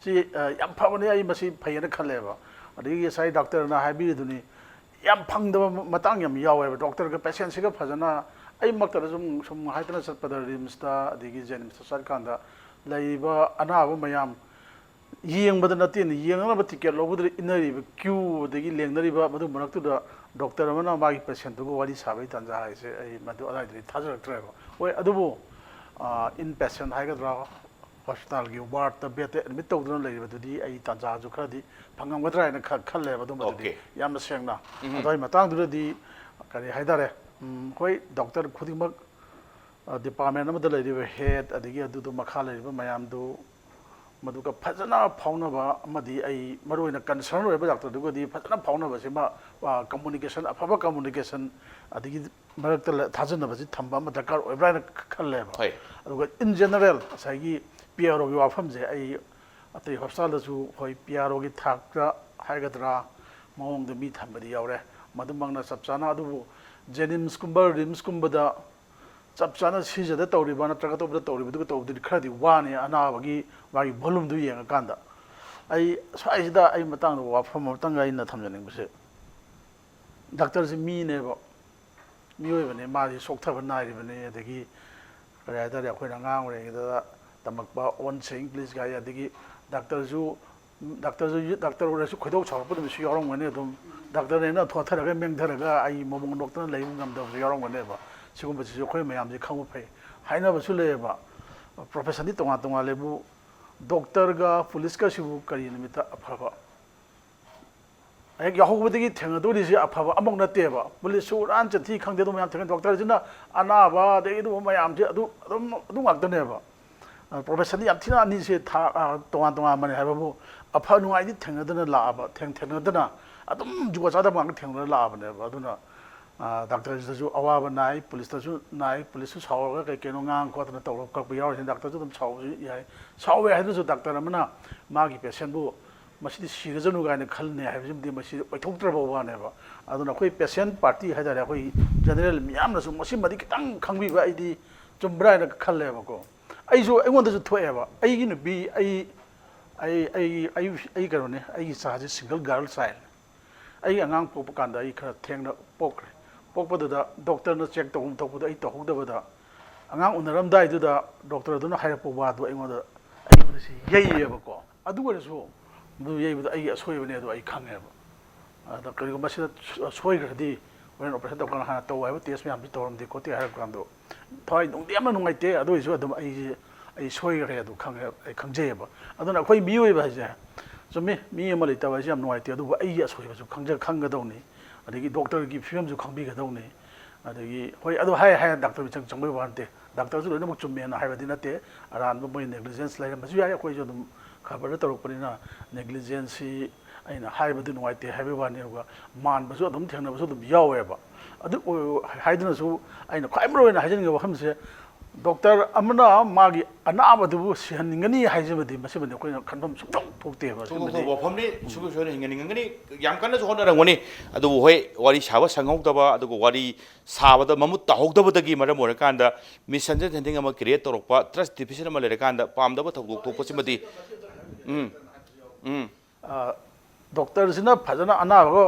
si yam phawani ai masi phayena khale ba ꯑꯗꯒꯤ ꯉꯁꯥꯏ ꯗꯣꯛꯇꯔꯅ ꯍꯥꯏꯕꯤꯔꯤꯗꯨꯅꯤ ꯌꯥꯝ ꯐꯪꯗꯕ ꯃꯇꯥꯡ ꯌꯥꯝ ꯌꯥꯎꯋꯦꯕ ꯗꯣꯛꯇꯔꯒ ꯄꯦꯁꯦꯟꯁꯤꯒ ꯐꯖꯅ ꯑꯩꯃꯛꯇꯗ ꯁꯨꯝ ꯍꯥꯏꯗꯅ ꯆꯠꯄꯗ ꯔꯤꯝꯁꯇ ꯑꯗꯒꯤ ꯖꯦꯅꯤꯝꯁꯇ ꯆꯠꯀꯥꯟꯗ ꯂꯩꯔꯤꯕ ꯑꯅꯥꯕ ꯃꯌꯥꯝ ꯌꯦꯡꯕꯗ ꯅꯠꯇꯦꯅ ꯌꯦꯡꯅꯕ ꯇꯤꯀꯦꯠ ꯂꯧꯕꯗ ꯏꯟꯅꯔꯤꯕ ꯀ꯭ꯌꯨ ꯑꯗꯒꯤ ꯂꯦꯡꯅꯔꯤꯕ ꯃꯗꯨ ꯃꯔꯛꯇꯨꯗ ꯗꯣꯛꯇꯔ ꯑꯃꯅ ꯃꯥꯒꯤ ꯄꯦꯁꯦꯟꯇꯨꯒ ꯋꯥꯔꯤ ꯁꯥꯕꯒꯤ ꯇꯥꯟꯖꯥ ꯍꯥꯏꯁꯦ ꯑꯩ ꯃꯗꯨ ꯑꯗꯥꯏꯗꯗꯤ ꯊꯥꯖꯔꯛꯇ꯭ꯔꯦꯕ ꯍꯣꯏ ꯑꯗꯨꯕꯨ ꯏꯟ ꯄꯦꯁꯦꯟ ꯍꯥꯏꯒꯗ꯭ꯔꯥ ꯍꯣꯁꯄꯤꯇꯥꯜꯒꯤ ꯋꯥꯔꯗꯇ ꯕꯦꯗꯇ ꯑꯦꯗꯃꯤꯠ ꯇꯧꯗꯨꯅ ꯂꯩꯔꯤꯕꯗꯨꯗꯤ ꯑꯩ ꯇꯥꯟꯖꯥꯁꯨ ꯈꯔꯗꯤ ꯐꯪꯉꯝꯒꯗ꯭ꯔꯥ ꯍꯥꯏꯅ ꯈꯜꯂꯦꯕ ꯑꯗꯨꯝꯕꯗꯨꯗꯤ ꯌꯥꯝꯅ ꯁꯦꯡꯅ ꯑꯗꯨꯒꯤ ꯃꯇꯥꯡꯗꯨꯗꯗꯤ ꯀꯔꯤ ꯍꯥꯏꯇꯥꯔꯦ ꯍꯣꯏ ꯗꯣꯛꯇꯔ ꯈꯨꯗꯤꯡꯃꯛ ꯗꯤꯄꯥꯔꯠꯃꯦꯟ ꯑꯃꯗ ꯂꯩꯔꯤꯕ ꯍꯦꯗ ꯑꯗꯒꯤ ꯑꯗꯨꯗꯣ ꯃꯈꯥ ꯂꯩꯔꯤꯕ ꯃꯌꯥꯝꯗꯨ ꯃꯗꯨꯒ ꯐꯖꯅ ꯐꯥꯎꯅꯕ ꯑꯃꯗꯤ ꯑꯩ ꯃꯔꯨꯑꯣꯏꯅ ꯀꯟꯁꯔꯟ ꯑꯣꯏꯕ ꯗꯣꯛꯇꯔꯗꯨꯒꯗꯤ ꯐꯖꯅ ꯐꯥꯎꯅꯕꯁꯤꯃ ꯀꯝꯃꯨꯅꯤꯀꯦꯁꯟ ꯑꯐꯕ ꯀꯝꯃꯨꯅꯤꯀꯦꯁꯟ ꯑꯗꯒꯤ ꯃꯔꯛꯇ ꯊꯥꯖꯅꯕꯁꯤ ꯊꯝꯕ ꯑꯃ ꯗꯔꯀꯥꯔ ꯑꯣꯏꯕ꯭ꯔꯥ ꯍꯥꯏꯅ ꯈꯜꯂꯦꯕ ꯑꯗꯨꯒ ꯏꯟ ꯖꯦꯅꯔꯦꯜ ꯉꯁꯥꯏꯒꯤ ꯄꯤ ꯑꯥꯔ ꯑꯣꯒꯤ ꯋꯥꯐꯝꯁꯦ ꯑꯩ ꯑꯇꯩ ꯍꯣꯁꯄꯤꯇꯥꯜꯗꯁꯨ ꯍꯣꯏ ꯄꯤ ꯑꯥꯔ ꯑꯣꯒꯤ ꯊꯥꯛꯇ ꯍꯥꯏꯒꯗ꯭ꯔꯥ ꯃꯑꯣꯡꯗ ꯃꯤ ꯊꯝꯕꯗꯤ ꯌꯥꯎꯔꯦ ꯃꯗꯨꯃꯛꯅ ꯆꯞ ꯆꯥꯅ ꯑꯗꯨꯕꯨ ꯖꯦꯅꯤꯝꯁꯀꯨꯝꯕ ꯔꯤꯝꯁꯀꯨꯝꯕꯗ ꯆꯞ ꯆꯥꯅ ꯁꯤꯖꯗ ꯇꯧꯔꯤꯕ ꯅꯠꯇ꯭ꯔꯒ ꯑꯇꯣꯞꯄꯗ ꯇꯧꯔꯤꯕꯗꯨꯒ ꯇꯧꯕꯗꯨꯗꯤ ꯈꯔꯗꯤ ꯋꯥꯅꯤ ꯑꯅꯥꯕꯒꯤ ꯃꯥꯒꯤ ꯚꯣꯂꯨꯝꯗꯨ ꯌꯦꯡꯉꯀꯥꯟꯗ ꯑꯩ ꯁ꯭ꯋꯥꯏꯁꯤꯗ ꯑꯩ ꯃꯇꯥꯡꯗ ꯋꯥꯐꯝ ꯑꯃꯇꯪ ꯑꯩꯅ ꯊꯝꯖꯅꯤꯡꯕꯁꯦ ꯗꯥꯛꯇꯔꯁꯤ ꯃꯤꯅꯦꯕ ꯃꯤꯑꯣꯏꯕꯅꯦ ꯃꯥꯁꯤ ꯁꯣꯛꯊꯕ ꯅꯥꯏꯔꯤꯕꯅꯤ ꯑꯗꯒꯤ ꯀꯔꯤ ꯍꯥꯏꯇꯥꯔꯦ ꯑꯩꯈꯣꯏꯅ ꯑꯉꯥꯡ ꯑꯣꯏꯔꯤꯉꯩꯗ ꯇꯝꯃꯛꯄ ꯑꯣꯟ ꯁꯦꯌꯤꯡ ꯄ꯭ꯂꯤꯖ ꯒꯥꯏ ꯑꯗꯒꯤ ꯗꯥꯛꯇꯔ ꯑꯣꯏꯔꯁꯨ ꯈꯣꯏꯗꯧ ꯁꯥꯎꯔꯛꯄ ꯅꯨꯃꯤꯠꯁꯨ ꯌꯥꯎꯔꯝꯒꯅꯤ ꯑꯗꯨꯝ ꯗꯥꯛꯇꯔꯅꯦꯅ ꯊꯣꯊꯔꯒ ꯃꯦꯡꯊꯔꯒ ꯑꯩ ꯃꯃꯣꯟ ꯅꯣꯛꯇꯅ ꯂꯩꯕ ꯉꯝꯗꯕꯁꯨ ꯌꯥꯎꯔꯝꯒꯅꯦꯕ ꯁꯤꯒꯨꯝꯕꯁꯤꯁꯨ ꯑꯩꯈꯣꯏ ꯃꯌꯥꯝꯁꯦ ꯈꯪꯕ ꯐꯩ ꯍꯥꯏꯅꯕꯁꯨ ꯂꯩꯌꯦꯕ ꯄ꯭ꯔꯣꯐꯦꯁꯟꯗꯤ ꯇꯣꯉꯥꯟ ꯇꯣꯉꯥꯟꯂꯦꯕꯨ ꯗꯣꯛꯇꯔꯒ ꯄꯨꯂꯤꯁꯀꯁꯤꯕꯨ ꯀꯔꯤ ꯅꯨꯃꯤꯠꯇ ꯑꯐꯕ ꯍꯦꯛ ꯌꯥꯍꯧꯕꯗꯒꯤ ꯊꯦꯡꯅꯗꯣꯔꯤꯁꯤ ꯑꯐꯕ ꯑꯃꯨꯛ ꯅꯠꯇꯦꯕ ꯄꯨꯂꯤꯁꯁꯨ ꯎꯔꯥꯟ ꯆꯠꯊꯤ ꯈꯪꯗꯦ ꯑꯗꯨꯝ ꯃꯌꯥꯝ ꯊꯦꯡꯅꯩ ꯗꯣꯛꯇꯔꯁꯤꯅ ꯑꯅꯥꯕ ꯑꯗꯒꯤ ꯑꯗꯨꯒꯨꯝꯕ ꯃꯌꯥꯝꯁꯦ ꯑꯗꯨꯝ ꯉꯥꯛꯇꯅꯦꯕ ꯄ꯭ꯔꯣꯐꯦꯁꯟꯗꯤ ꯌꯥꯝ ꯊꯤꯅ ꯑꯅꯤꯁꯦ ꯇꯣꯉꯥꯟ ꯇꯣꯉꯥꯟꯕꯅꯦ ꯍꯥꯏꯕꯕꯨ ꯑꯐ ꯅꯨꯡꯉꯥꯏꯗꯤ ꯊꯦꯡꯅꯗꯅ ꯂꯥꯛꯑꯕ ꯊꯦꯡꯅꯗꯅ ꯑꯗꯨꯝ ꯖꯨꯒꯣꯠ ꯆꯥꯗꯕ ꯉꯥꯛꯇ ꯊꯦꯡꯅꯗꯅ ꯂꯥꯛꯑꯕꯅꯦꯕ ꯑꯗꯨꯅ ꯗꯥꯛꯇꯔꯁꯤꯗꯁꯨ ꯑꯋꯥꯕ ꯅꯥꯏ ꯄꯨꯂꯤꯁꯇꯁꯨ ꯅꯥꯏ ꯄꯨꯂꯤꯁꯁꯨ ꯁꯥꯎꯔꯒ ꯀꯩ ꯀꯩꯅꯣ ꯉꯥꯡ ꯈꯣꯠꯇꯅ ꯇꯧꯔꯒ ꯀꯛꯄ ꯌꯥꯎꯔꯤꯁꯤꯅ ꯗꯥꯛꯇꯔꯁꯨ ꯑꯗꯨꯝ ꯁꯥꯎꯕꯁꯨ ꯌꯥꯏ ꯁꯥꯎꯋꯦ ꯍꯥꯏꯗꯨꯅꯁꯨ ꯗꯥꯛꯇꯔ ꯑꯃꯅ ꯃꯥꯒꯤ ꯄꯦꯁꯦꯟꯕꯨ ꯃꯁꯤꯗꯤ ꯁꯤꯔꯖꯅꯨ ꯀꯥꯏꯅ ꯈꯜꯂꯅꯤ ꯍꯥꯏꯕꯁꯤꯃꯗꯤ ꯃꯁꯤ ꯑꯣꯏꯊꯣꯛꯇ꯭ꯔꯕ ꯋꯥꯅꯦꯕ ꯑꯗꯨꯅ ꯑꯩꯈꯣꯏ ꯄꯦꯁꯦꯟ ꯄꯥꯔꯇꯤ ꯍꯥꯏꯇꯥꯔꯦ ꯑꯩꯈꯣꯏ ꯖꯦꯅꯔꯦꯜ ꯃꯤꯌꯥꯝꯅꯁꯨ ꯃꯁꯤꯃꯗꯤ ꯈꯤꯇꯪ ꯈꯪꯕꯤꯕ ꯑꯩꯗꯤ ꯆꯨꯝꯕ꯭ꯔꯥ ꯍꯥꯏꯅ ꯈꯜꯂꯦꯕꯀꯣ ꯑꯩꯉꯣꯟꯗꯁꯨ ꯊꯣꯛꯑꯦꯕ ꯑꯩꯒꯤ ꯅꯨꯄꯤ ꯑꯩ ꯀꯩꯅꯣꯅꯦ ꯑꯩꯒꯤ ꯆꯥꯁꯦ ꯁꯤꯡꯒꯜ ꯒꯥꯔꯜ ꯆꯥꯏꯜ ꯑꯩ ꯑꯉꯥꯡ ꯄꯣꯛꯄ ꯀꯥꯟꯗ ꯑꯩ ꯈꯔ ꯊꯦꯡꯅ ꯄꯣꯛꯈ꯭ꯔꯦ ꯄꯣꯛꯄꯗꯨꯗ ꯗꯣꯛꯇꯔꯅ ꯆꯦꯛ ꯇꯧꯐꯝ ꯊꯣꯛꯄꯗ ꯑꯩ ꯇꯧꯍꯧꯗꯕꯗ ꯑꯉꯥꯡ ꯎꯅꯔꯝꯗꯥꯏꯗꯨꯗ ꯗꯣꯛꯇꯔꯗꯨꯅ ꯍꯥꯏꯔꯛꯄ ꯋꯥꯗꯣ ꯑꯩꯉꯣꯟꯗꯁꯤ ꯌꯩꯌꯦꯕꯀꯣ ꯑꯗꯨ ꯑꯣꯏꯔꯁꯨ ꯃꯗꯨ ꯌꯩꯕꯗ ꯑꯩꯒꯤ ꯑꯁꯣꯏꯕꯅꯦ ꯑꯗꯣ ꯑꯩ ꯈꯪꯉꯦꯕ ꯑꯗ ꯀꯔꯤꯒꯨꯝꯕ ꯁꯤꯗ ꯁꯣꯏꯈ꯭ꯔꯗꯤ ꯍꯣꯔꯦꯟ ꯑꯣꯄꯔꯦꯁꯟ ꯇꯧꯔꯀꯥꯟꯗ ꯍꯥꯟꯅ ꯇꯧ ꯍꯥꯏꯕ ꯇꯦꯁ ꯃꯌꯥꯝꯁꯤ ꯇꯧꯔꯝꯗꯦ ꯈꯣꯠꯇꯦ ꯍꯥꯏꯔꯛ ꯀꯥꯟꯗꯣ ꯊꯋꯥꯏ ꯅꯨꯡꯗꯤ ꯌꯥꯝꯅ ꯅꯨꯡꯉꯥꯏꯇꯦ ꯑꯗꯨ ꯑꯣꯏꯔꯁꯨ ꯑꯗꯨꯝ ꯑꯩ ꯁꯣꯏꯈ꯭ꯔꯦ ꯑꯗꯨ ꯑꯩ ꯈꯪꯖꯩꯌꯦꯕ ꯑꯗꯨꯅ ꯑꯩꯈꯣꯏ ꯃꯤꯑꯣꯏꯕ ꯍꯥꯏꯁꯦ ꯆꯨꯝꯃꯤ ꯃꯤ ꯑꯃ ꯂꯩꯇꯕ ꯍꯥꯏꯁꯦ ꯌꯥꯝ ꯅꯨꯡꯉꯥꯏꯇꯦ ꯑꯗꯨꯕꯨ ꯑꯩꯒꯤ ꯑꯁꯣꯏꯕꯁꯨ ꯈꯪꯒꯗꯧꯅꯤ ꯑꯗꯒꯤ ꯗꯣꯛꯇꯔꯒꯤ ꯐꯤꯕꯝꯁꯨ ꯈꯪꯕꯤꯒꯗꯧꯅꯤ ꯑꯗꯒꯤ ꯍꯣꯏ ꯑꯗꯨ ꯍꯥꯏ ꯗꯥꯛꯇꯔ ꯃꯤꯆꯪ ꯆꯪꯕꯩ ꯋꯥ ꯅꯠꯇꯦ ꯗꯥꯛꯇꯔꯁꯨ ꯂꯣꯏꯅꯃꯛ ꯆꯨꯝꯃꯦꯅ ꯍꯥꯏꯕꯗꯤ ꯅꯠꯇꯦ ꯑꯔꯥꯟꯕ ꯃꯣꯏ ꯅꯦꯒ꯭ꯂꯤꯖꯦꯟꯁ ꯂꯩꯔꯝꯕꯁꯨ ꯌꯥꯏ ꯑꯩꯈꯣꯏꯁꯨ ꯑꯗꯨꯝ ꯈꯕꯔꯗ ꯇꯧꯔꯛꯄꯅꯤꯅ ꯅꯦꯒ꯭ꯂꯤꯖꯦꯟꯁꯁꯤ ꯑꯩꯅ ꯍꯥꯏꯕꯗꯤ ꯅꯨꯡꯉꯥꯏꯇꯦ ꯍꯥꯏꯕꯒꯤ ꯋꯥꯅꯤ ꯑꯗꯨꯒ ꯃꯥꯟꯕꯁꯨ ꯑꯗꯨꯝ ꯊꯦꯡꯅꯕꯁꯨ ꯑꯗꯨꯝ ꯌꯥꯎꯋꯦꯕ ꯑꯗꯨ ꯍꯥꯏꯗꯨꯅꯁꯨ ꯑꯩꯅ ꯈ꯭ꯋꯥꯏ ꯃꯔꯨ ꯑꯣꯏꯅ ꯍꯥꯏꯖꯅꯤꯡꯕ ꯋꯥꯐꯝꯁꯦ ꯗꯣꯛꯇꯔ ꯑꯃꯅ ꯃꯥꯒꯤ ꯑꯅꯥꯕꯗꯨꯕꯨ ꯁꯤꯍꯟꯅꯤꯡꯒꯅꯤ ꯍꯥꯏꯖꯕꯗꯤ ꯃꯁꯤꯃꯗꯤ ꯑꯩꯈꯣꯏꯅ ꯈꯟꯐꯝ ꯁꯨꯡꯊꯣꯛ ꯊꯣꯛꯇꯦꯕ ꯋꯥꯐꯝꯅꯤ ꯁꯣꯏꯅ ꯍꯤꯡꯍꯟꯅꯤꯡꯒꯅꯤ ꯌꯥꯝ ꯀꯟꯅꯁꯨ ꯍꯣꯠꯅꯔꯝꯒꯅꯤ ꯑꯗꯨꯕꯨ ꯍꯣꯏ ꯋꯥꯔꯤ ꯁꯥꯕ ꯁꯪꯍꯧꯗꯕ ꯑꯗꯨꯒ ꯋꯥꯔꯤ ꯁꯥꯕꯗ ꯃꯃꯨꯠ ꯇꯥꯍꯧꯗꯕꯗꯒꯤ ꯃꯔꯝ ꯑꯣꯏꯔꯀꯥꯟꯗ ꯃꯤꯁꯑꯟꯗꯔꯁꯇꯦꯟꯗꯤꯡ ꯑꯃ ꯀ꯭रिꯌꯦꯠ ꯇꯧꯔꯛꯄ ꯇ꯭ꯔꯁ ꯗꯤꯐꯤꯁꯤꯠ ꯑꯃ ꯂꯩꯔꯀꯥꯟꯗ ꯄꯥꯝꯗꯕ ꯊꯧꯗꯣꯛ ꯊꯣꯛꯄꯁꯤꯃꯗꯤ ꯗꯣꯛꯇꯔꯁꯤꯅ ꯐꯖꯅ ꯑꯅꯥꯕꯒ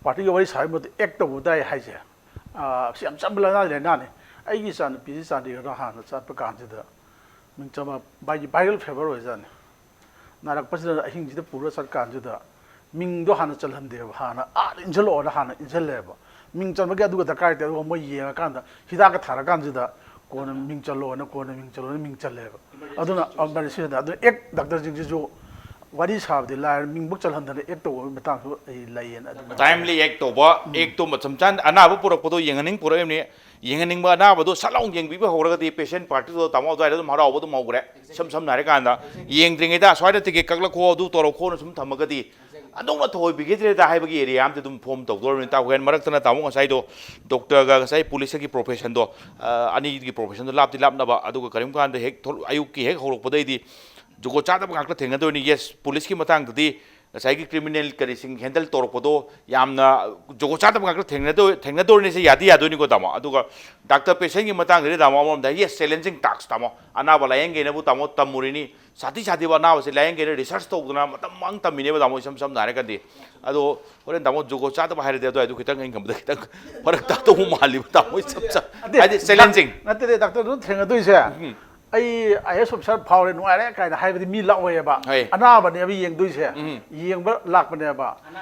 ꯄꯥꯔꯇꯤꯒ ꯋꯥꯔꯤ ꯁꯥꯕ ꯃꯇꯝꯗ ꯑꯦꯛ ꯇꯧꯕ ꯇꯥꯏ ꯍꯥꯏꯁꯦ ꯁꯤ ꯌꯥꯝ ꯆꯝꯕ ꯂꯥꯏꯅꯥꯅꯤ ꯑꯩꯒꯤ ꯏꯆꯥꯅꯨꯄꯤꯁꯤ ꯆꯥꯟꯗꯤꯒꯔꯗ ꯍꯥꯟꯅ ꯆꯠꯄ ꯀꯥꯟꯁꯤꯗ ꯃꯤꯡꯆꯝ ꯚꯥꯏꯔꯦꯜ ꯐꯦꯚꯔ ꯑꯣꯏꯖꯥꯠꯅꯤ ꯅꯥꯔꯛꯄꯁꯤꯗ ꯑꯍꯤꯡꯁꯤꯗ ꯄꯨꯔꯒ ꯆꯠꯀꯥꯟꯁꯤꯗ ꯃꯤꯡꯗꯣ ꯍꯥꯟꯅ ꯆꯜꯍꯟꯗꯦꯕ ꯍꯥꯟꯅ ꯏꯟꯁꯤꯜꯂꯛꯑꯣꯅ ꯍꯥꯟꯅ ꯏꯟꯁꯤꯜꯂꯦꯕ ꯃꯤꯡ ꯆꯟꯕꯒꯤ ꯑꯗꯨꯒ ꯗꯔꯀꯥꯔ ꯂꯩꯇꯦ ꯑꯗꯨꯒ ꯃꯣꯏ ꯌꯦꯡꯉꯀꯥꯟꯗ ꯍꯤꯗꯥꯛꯀ ꯊꯥꯔꯀꯥꯟꯁꯤꯗ ꯀꯣꯟꯅ ꯃꯤꯡ ꯆꯜꯂꯣꯅ ꯃꯤꯡ ꯆꯜꯂꯦꯕ ꯑꯗꯨꯅ ꯏꯃꯔꯖꯦꯟꯁꯤꯗ ꯑꯗꯨꯅ ꯗꯥꯛꯇꯔꯁꯤꯡꯁꯤꯁꯨ ꯋꯥꯔꯤ ꯁꯥꯕꯗꯤ ꯂꯥꯏꯔ ꯃꯤꯡꯕꯨꯛ ꯆꯜꯍꯟꯗꯅ ꯑꯦꯛ ꯇꯧꯕꯒꯤ ꯃꯇꯥꯡꯁꯨ ꯑꯩ ꯂꯩꯌꯦꯅ ꯇꯥꯏꯝꯂꯤ ꯑꯦꯛ ꯇꯧꯕ ꯑꯦꯛꯇꯣ ꯃꯇꯝ ꯆꯥꯅ ꯑꯅꯥꯕ ꯄꯨꯔꯛꯄꯗꯣ ꯄꯨꯔꯛꯏꯕꯅꯤ ꯌꯦꯡꯍꯟꯅꯤꯡꯕ ꯑꯅꯥꯕꯗꯣ ꯁꯠ ꯂꯥꯎ ꯌꯦꯡꯕꯤꯕ ꯍꯧꯔꯒꯗꯤ ꯄꯦꯁꯦꯟ ꯄꯥꯔꯇꯤꯗꯣ ꯇꯥꯃꯣ ꯑꯗꯨꯋꯥꯏꯗ ꯑꯗꯨꯝ ꯍꯔꯥꯎꯕ ꯑꯗꯨꯝ ꯍꯧꯈ꯭ꯔꯦ ꯁꯝꯅ ꯍꯥꯏꯔꯀꯥꯟꯗ ꯌꯦꯡꯗ꯭ꯔꯤꯉꯩꯗ ꯁ꯭ꯋꯥꯏꯗ ꯇꯤꯀꯦꯠ ꯀꯛꯂꯛꯈꯣ ꯑꯗꯨ ꯇꯧꯔꯛꯈꯣꯅ ꯁꯨꯝ ꯊꯝꯃꯒꯗꯤ ꯑꯗꯨꯝꯅ ꯊꯑꯣꯏꯕꯤꯒꯤꯗ꯭ꯔꯦꯗ ꯍꯥꯏꯕꯒꯤ ꯑꯦꯔꯤꯌꯥ ꯑꯃꯗꯤ ꯑꯗꯨꯝ ꯐꯣꯝ ꯇꯧꯗꯣꯔꯕꯅꯤ ꯇꯥꯎꯍꯦꯟ ꯃꯔꯛꯇꯅ ꯇꯥꯃꯣ ꯉꯁꯥꯏꯗꯣ ꯗꯣꯛꯇꯔꯒ ꯉꯁꯥꯏ ꯄꯨꯂꯤꯁꯀꯤ ꯄ꯭ꯔꯣꯐꯦꯁꯟꯗꯣ ꯑꯅꯤꯒꯤ ꯄ꯭ꯔꯣꯐꯦꯁꯟꯗꯣ ꯂꯥꯞꯇꯤ ꯂꯥꯞꯅꯕ ꯑꯗꯨꯒ ꯀꯔꯤꯒꯨꯝꯕ ꯀꯥꯟꯗ ꯑꯌꯨꯛꯀꯤ ꯍꯦꯛ ꯍꯧꯔꯛꯄꯗꯩꯗꯤ ꯖꯨꯒꯣꯠ ꯆꯥꯗꯕ ꯉꯥꯛꯇ ꯊꯦꯡꯅꯗꯣꯏꯅꯤ ꯌꯦꯁ ꯄꯨꯂꯤꯁꯀꯤ ꯃꯇꯥꯡꯗꯗꯤ ꯉꯁꯥꯏꯒꯤ ꯀ꯭ꯔꯤꯃꯤꯅꯦꯜ ꯀꯔꯤꯁꯤꯡ ꯍꯦꯟꯗꯜ ꯇꯧꯔꯛꯄꯗꯣ ꯌꯥꯝꯅ ꯖꯨꯒꯣꯠ ꯆꯥꯗꯕ ꯉꯥꯛꯇ ꯊꯦꯡꯅꯗꯣꯔꯤꯅꯤ ꯁꯤ ꯌꯥꯗꯤ ꯌꯥꯗꯣꯏꯅꯤꯀꯣ ꯇꯥꯃꯣ ꯑꯗꯨꯒ ꯗꯥꯛꯇꯔ ꯄꯦꯁꯦꯟꯒꯤ ꯃꯇꯥꯡꯗꯗꯤ ꯇꯥꯃꯣ ꯑꯃꯔꯣꯝꯗ ꯌꯦꯁ ꯆꯦꯂꯦꯟꯖꯤꯡ ꯇꯥꯛꯁ ꯇꯥꯃꯣ ꯑꯅꯥꯕ ꯂꯥꯌꯦꯡꯒꯦꯅꯕꯨ ꯇꯥꯃꯣ ꯇꯝꯃꯨꯔꯤꯅꯤ ꯁꯥꯊꯤ ꯁꯥꯊꯤꯕ ꯑꯅꯥꯕꯁꯤ ꯂꯥꯌꯦꯡꯒꯦꯅ ꯔꯤꯁꯔꯁ ꯇꯧꯗꯅ ꯃꯇꯝ ꯃꯥꯡ ꯇꯝꯃꯤꯅꯦꯕ ꯇꯥꯃꯣ ꯁꯝꯅ ꯍꯥꯏꯔꯒꯗꯤ ꯑꯗꯣ ꯍꯣꯔꯦꯟ ꯇꯥꯃꯣ ꯖꯨꯒꯣꯠ ꯆꯥꯗꯕ ꯍꯥꯏꯔꯗꯤ ꯑꯗꯨꯋꯥꯏꯗꯣ ꯈꯤꯇꯪ ꯑꯩꯅ ꯈꯟꯕꯗ ꯈꯤꯇꯪ ꯐꯔꯛ ꯇꯥꯗꯧꯕ ꯃꯥꯜꯂꯤꯕ ꯇꯥꯃꯣ ꯍꯥꯏꯗꯤ ꯆꯦꯂꯦꯟꯖꯤꯡ ꯅꯠꯇꯦ ꯗꯥꯛꯇꯔꯗꯨ ꯊꯦꯡꯅꯗꯣꯏꯁꯦ ꯑꯩ IAS ꯑꯣꯐꯤꯁꯥꯔ ꯐꯥꯎꯔꯦ ꯅꯨꯡꯉꯥꯏꯔꯦ ꯀꯥꯏꯅ ꯍꯥꯏꯕꯗꯤ ꯃꯤ ꯂꯥꯛꯑꯣꯏꯕ ꯑꯅꯥꯕꯅꯦꯕ ꯌꯦꯡꯗꯣꯏꯁꯦ ꯌꯦꯡꯕ ꯂꯥꯛꯄꯅꯦꯕ ꯑꯅꯥ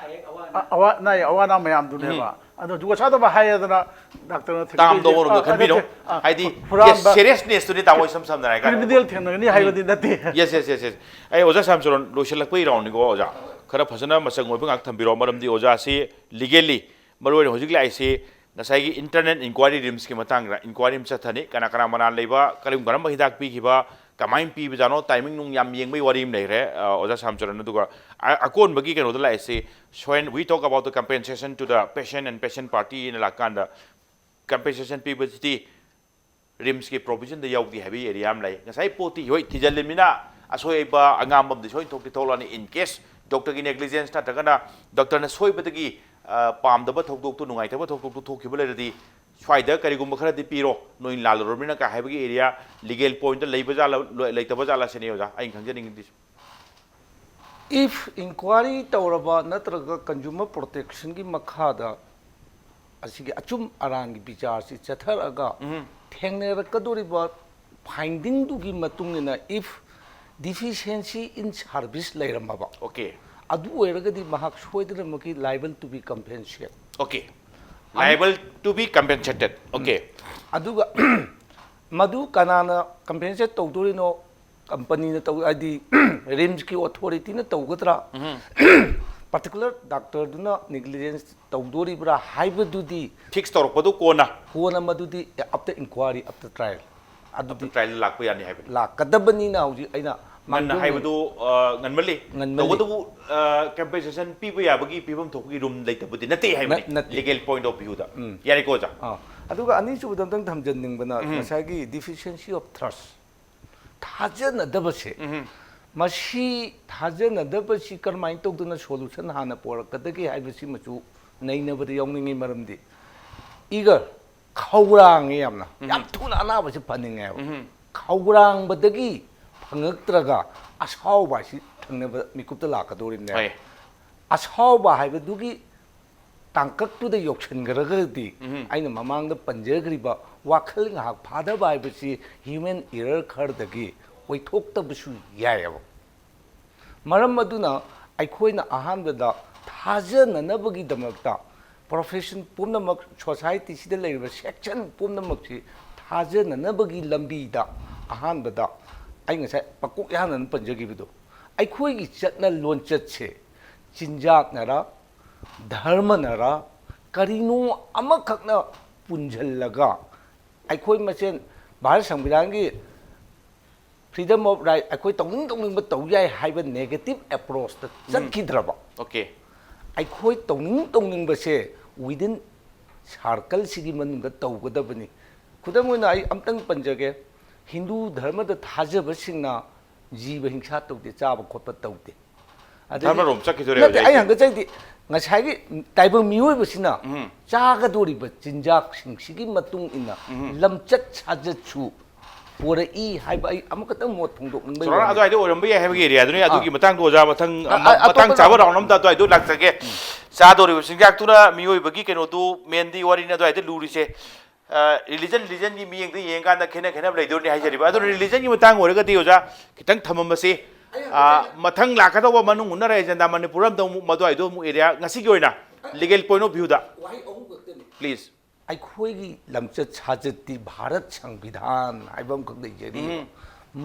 ꯑꯌꯦꯛ ꯑꯋꯥ ꯑꯅꯥ ꯃꯌꯥꯝꯗꯨꯅꯦꯕ ꯑꯗꯣ ꯖꯨꯒꯣꯠ ꯆꯥꯗꯕ ꯍꯥꯏꯌꯦꯗꯅ ꯗꯥꯛꯇꯔꯅ ꯇꯥꯝꯗꯧꯕ ꯈꯟꯕꯤꯅꯣ ꯍꯥꯏꯗꯤ ꯁꯦꯔꯤꯌꯁꯅꯦꯁꯇꯨꯗꯤ ꯇꯥꯃꯣ ꯁꯝꯅ ꯍꯥꯏꯔꯒ ꯀ꯭ꯔꯤꯃꯤꯅꯦꯜ ꯊꯦꯡꯅꯒꯅꯤ ꯍꯥꯏꯕꯗꯤ ꯅꯠꯇꯦ ꯌꯦꯁ ꯑꯩ ꯑꯣꯖꯥ ꯁ꯭ꯌꯥꯝꯆꯔꯟ ꯂꯣꯏꯁꯤꯜꯂꯛꯄꯒꯤ ꯔꯥꯎꯟꯅꯤꯀꯣ ꯑꯣꯖꯥ ꯈꯔ ꯐꯖꯅ ꯃꯆꯪ ꯑꯣꯏꯕ ꯉꯥꯛ ꯊꯝꯕꯤꯔꯣ ꯃꯔꯝꯗꯤ ꯑꯣꯖꯥꯁꯤ ꯂꯤꯒꯦꯜꯂꯤ ꯃꯔꯨꯑꯣꯏꯅ ꯍꯧꯖꯤꯛ ꯂꯥꯛꯏꯁꯤ ꯉꯁꯥꯏꯒꯤ ꯏꯟꯇꯔꯅꯦꯠ ꯏꯟꯀ꯭ꯋꯥꯏꯔꯤ ꯔꯤꯝꯁꯀꯤ ꯃꯇꯥꯡꯗ ꯏꯟꯀ꯭ꯋꯥꯏꯔꯤ ꯑꯃ ꯆꯠꯊꯅꯤ ꯀꯅꯥ ꯀꯅꯥ ꯃꯅꯥ ꯂꯩꯕ ꯀꯔꯝꯕ ꯍꯤꯗꯥꯛ ꯄꯤꯈꯤꯕ ꯀꯃꯥꯏꯅ ꯄꯤꯕꯖꯥꯅꯣ ꯇꯥꯏꯃꯤꯡ ꯅꯨꯡ ꯌꯥꯝ ꯌꯦꯡꯕꯒꯤ ꯋꯥꯔꯤ ꯑꯃ ꯂꯩꯈ꯭रे ꯑꯣꯖꯥ ꯁ꯭ꯌꯥꯝꯆꯔꯟ ꯑꯗꯨꯒ ꯑꯀꯣꯟꯕꯒꯤ ꯀꯩꯅꯣꯗ ꯂꯥꯛꯏꯁꯤ when we talk about the compensation to the patient and patient party ꯅ ꯂꯥꯛꯀꯥꯟꯗ compensation ꯄꯤꯕꯁꯤꯗꯤ ꯔꯤꯝꯁꯀꯤ ꯄ꯭ꯔꯣꯕꯤꯖꯟꯗ ꯌꯥꯎꯗꯦ ꯍꯥꯏꯕꯒꯤ ꯑꯦꯔꯤꯌꯥ ꯑꯃ ꯂꯩ ꯉꯁꯥꯏ ꯄꯣꯠꯇꯤ ꯍꯣꯏ ꯊꯤꯖꯤꯜꯂꯤꯕꯅꯤꯅ ꯑꯁꯣꯏꯕ ꯑꯉꯥꯝꯕ ꯑꯃꯗꯤ ꯁꯣꯏꯅ ꯊꯣꯛꯂꯛꯑꯅꯤ ꯏꯟ ꯀꯦꯁ ꯗꯣꯛꯇꯔꯒꯤ ꯅꯦꯒ꯭ꯂꯤꯖꯦꯟꯁ ꯅꯠꯇ꯭ꯔꯒꯅ ꯗꯣꯛꯇꯔꯅ ꯁꯣꯏꯕꯗꯒꯤ ꯄꯥꯝꯗꯕ ꯊꯧꯗꯣꯛꯇꯨ ꯅꯨꯡꯉꯥꯏꯇꯕ ꯊꯧꯗꯣꯛꯇꯨ ꯊꯣꯛꯈꯤꯕ ꯂꯩꯔꯗꯤ ꯁ꯭ꯋꯥꯏꯗ ꯀꯔꯤꯒꯨꯝꯕ ꯈꯔꯗꯤ ꯄꯤꯔꯣ ꯅꯣꯏ ꯂꯥꯜꯂꯨꯔꯕꯅꯤꯅ ꯀꯥ ꯍꯥꯏꯕꯒꯤ ꯑꯦꯔꯤꯌꯥ ꯂꯤꯒꯦꯜ ꯄꯣꯏꯟꯇ ꯂꯩꯕ ꯖꯥꯠꯂ ꯂꯩꯇꯕ ꯖꯥꯠꯂ ꯁꯤꯅꯤ ꯑꯣꯖꯥ ꯑꯩꯅ ꯈꯪꯖꯅꯤꯡꯉꯤꯗꯤ if inquiry tawraba natraga consumer protection gi makhada asigi achum arangi bichar si chatharaga thengner kadoriba finding du gi matungina if deficiency in service leiramaba okay adu oiragadi mahak soidra maki liable to be compensated okay liable to be compensated okay aduga madu kanana compensate tawdorino company na taw adi rims ki authority na tawgadra particular doctor duna negligence tawdori bra haibadudi fix tawrapadu kona madudi after inquiry after trial after trial lakpa yani haibe lakadabani na hauji aina man haibadu nganmali tawadu compensation piba yabagi pibam thokgi room leitabudi nate haibani legal point of view da yari ko ja aduga ani chu damtang thamjanning bana masagi deficiency of trust थाजनदबसे मसी थाजनदबसी करमाइन तौदना solution हाना पोरकदगी हाइबसी मचु नैनबदि यौनिंगी मरमदि इगर खौरांग यामना याम थुना अनाबसे फनिंगे खौरांग बदगी फंगक्त्रगा असावबासी थंगनब मिकुप्ता लाकदोरिने असावबा हाइबदुगी तांकक्तुदा योक्सनगरगदि आइना ममांगदा पंजगरिबा वाखल ngahak phadaba haibasi human error khardagi oithoktabsu yayaba maram aduna aikhoina ahanbada thajananabagi damakta profession pumnamak society sida leiba section pumnamakchi thajananabagi lambi da ahanbada ai ngasai pakok yanan panjagibido aikhoigi chatna lonchat che chinjak nara dharma nara karino amakhakna punjallaga aikoi masen bhar samvidhan gi freedom of right aikoi tongning ba tawjai haiba negative approach ta chatkhidraba okay aikoi tongning ba se within circle sigi manunga tawgadabani khudamuna ai amtang panjage hindu dharma da thajaba singna jiba hingsa tawde chaba khotpa tawde dharma rom chakhidore ai hanga chaidi ngasagi taibang mioi basina chaga dori ba chinjak singsigi matung ina lamchat sajat chu pura i haiba ai amakatang mot thongdok nang bai sora adu ai do orambi hai hagi area duni adu gi matang do ja matang chaba raw nam da do ai do laksage cha dori singjak tuna mioi bagi keno du mendi wari na do ai de luri se religion gi mi yeng de yeng kan da khena lai do ni hai jari ba adu religion gi matang oraga di oja kitang thamam base mathang lakadaba manung unare janda manipuram do madu ai do mu area ngasi gi oina legal point of view da please ai khoi gi lamchat sajati bharat sangvidhan aibam khak dei jeri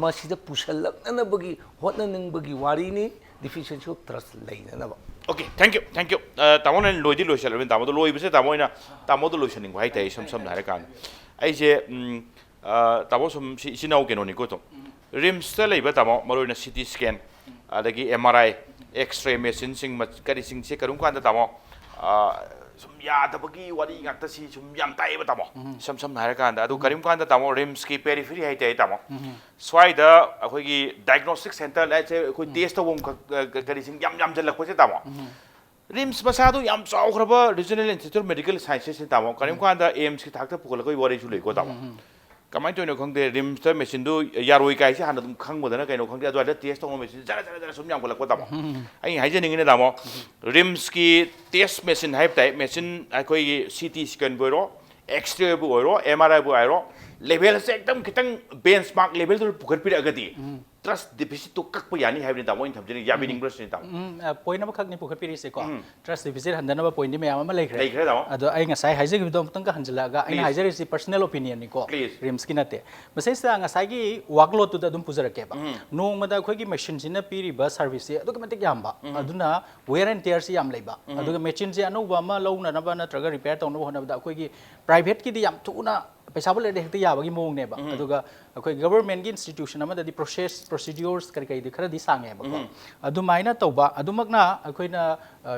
masida pusalak na bagi hotna ning bagi wari ni deficiency of trust leina na ba okay thank you tamon en loidi loisal ben tamodo loi bise tamoina tamodo loisaning hai tai sam na re kan ai je tamo sum sinau ke no ni ko to rims ta leiba tamo maroina CT scan adagi MRI x-ray machine sing kari sing se karum kan da tamo sum yadabagi wari ngakta si sum yam taiba tamo sam haira kanda adu karim kanda tamo rims ki periphery hai tai tamo swaida akhoi gi diagnostic center lai che akhoi test tawum kari sing yam jalak ko che tamo rims masadu yam chawkraba regional institute of medical sciences se tamo karim kanda aims ki thakta pukal ko wari chu lei ko tamo kamai toino khangde rims ta machine du yaroi kai se hana dum khangboda kaino khangde adu ada test tawum machine jara sum yam ko tamo ai haijeni ne tamo rims ki test machine hai tai machine akhoi ct scan boiro x-ray bu oiro mri bu airo level se ekdam kitang benchmark level tu pukar pira agati trust deficit to kak yani hai ni tamo in thamjeni yabi ning brush ni tamo point na khak ni pukar piri se ko trust deficit handana ba point ni me ama lekhre tamo ado ai nga sai haije gi dom tang ka hanjala ga ai haije ri personal opinion ni ko rims ki nate masai sa nga sai gi workload tu da dum puzara ke ba nong ma da khoi gi machine jina piri ba service se ado ka matik yam ba aduna wear and tear si yam leiba ado ga machine je anu ba ma lo na na ba na traga repair tong no hona ba khoi gi private ki di yam tu na पैसा बोले देखते याबगी मोंग ने बा अदुगा अखोय government की institution अमा ददी procedures करी कई खरा दी सांगे बा अदुमाइना तौबा अदुमकना अखोयना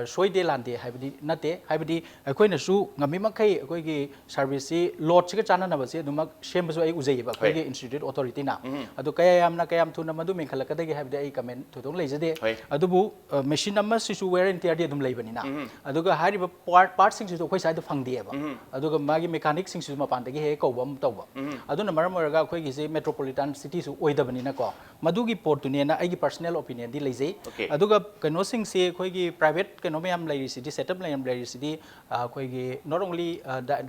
सोइदे लांदे हाइबदी नते हाइबदी अखोयना सु ngami makai अखोय की सर्विस से लॉट से चाना ना बसे अदुमक सेम बसु आई उजै बा अखोय की इंस्टीट्यूट अथॉरिटी ना अदु कयाम थुना मदु मेखल कदगी हाइबदी आई कमेंट थुदों लेजदे अदुबु मशीन अमा सिसु वेयर इन टियर दि अदुम लेबनी ना अदुगा हारिबा पार्ट सिंग सु अखोय साइड फंगदे बा अदुगा मागी मैकेनिक सिंग सु मपान दगी हे कौबम तौबा अदुना मरम ओरगा अखोय की से मेट्रोपॉलिटन सिटी सु ओइदबनी ना को मदुगी पोर्टुने ना आइगी पर्सनल ओपिनियन दि लेजै अदुगा कनो सिंग से अखोय की प्राइवेट कनो मयाम लेरि सिटी सेटअप मयाम लेरि सिटी अखोय की नॉट ओनली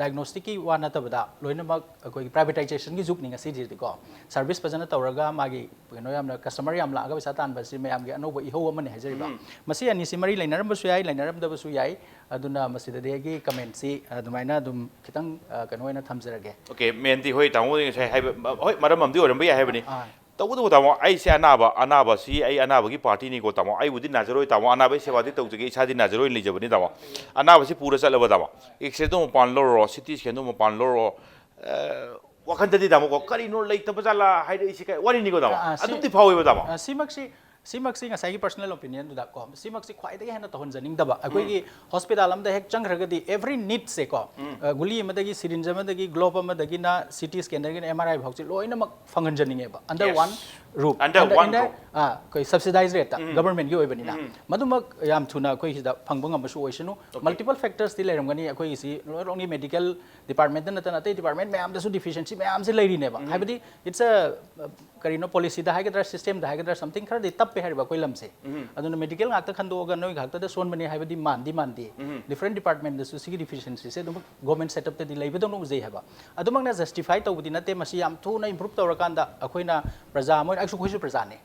डायग्नोस्टिक की वा नतबदा लोइनमक अखोय की प्राइवेटाइजेशन की जुग निंगा सिटी को सर्विस फजना तौरगा मागी कनो याम कस्टमर याम लागा पैसा तान बसि मयाम गे अनोबो इहो अमने हाजरिबा मसी अनि सि मरी लाइनरमबसु याई लाइनरमदबसु याई अदुना मसिददेगी कमेंट सि अदुमाइना दुम खितंग कनो ओइना थमजरगे ओके मेनती होय तामो से हाय होय मरम हमदी ओरम बया हायबनी तबुदु तामो आई से अनाबा सी आई अनाबगी पार्टी नि को तामो आई बुदि नाजरोय तामो अनाबे सेवादि तौजगे इसादि नाजरोय लिजबनी तामो अनाबा सी पूरा चलबा तामो एक्सेदो पान लोरो सिटी स्केनो पान लोरो वखंददि तामो को करिनो लेतब जाला हायदे इसी काय वरि नि को तामो अदुति फावय तामो सिमक्सी ngसाई पर्सनल ओपिनियन दुदा को सिमक्सी ख्वाइदगी हेना तहन जनिंग दबा अखोयगी हॉस्पिटल अमदा हेक चंगरगदी एवरी नीड से को गुली मदगी सिरिंज मदगी ग्लोब मदगी ना सीटी स्कैनर गी एमआरआई भौछि लोइना मक फंगन जनिंगे बा अंडर वन रूप अंडर वन कोई सब्सिडाइज रेट गवर्नमेंट की ओइबनी ना मदुमक याम थुना कोई हिदा फंगबंग अमसु ओइसनु मल्टीपल फैक्टर्स ति लेरमगनी अखोयगी सी रोंगी मेडिकल डिपार्टमेंट नतन अते डिपार्टमेंट मैम दसु डिफिशिएंसी मैम से लेरिने बा हाइबदी इट्स अ करिनो पॉलिसी दा हाइगद्रा सिस्टम दा हाइगद्रा समथिंग खर दे तप पे हरबा कोई लमसे अदुन medical ngakta khandoga noi ngakta da son bani haibadi mandi different department da sigi deficiency se dum government setup te di leibe dong uzei haba adumang na justify tawbudi nate masi yam thu na improve tawrakanda akoina praja moi aksu khoisu praja ne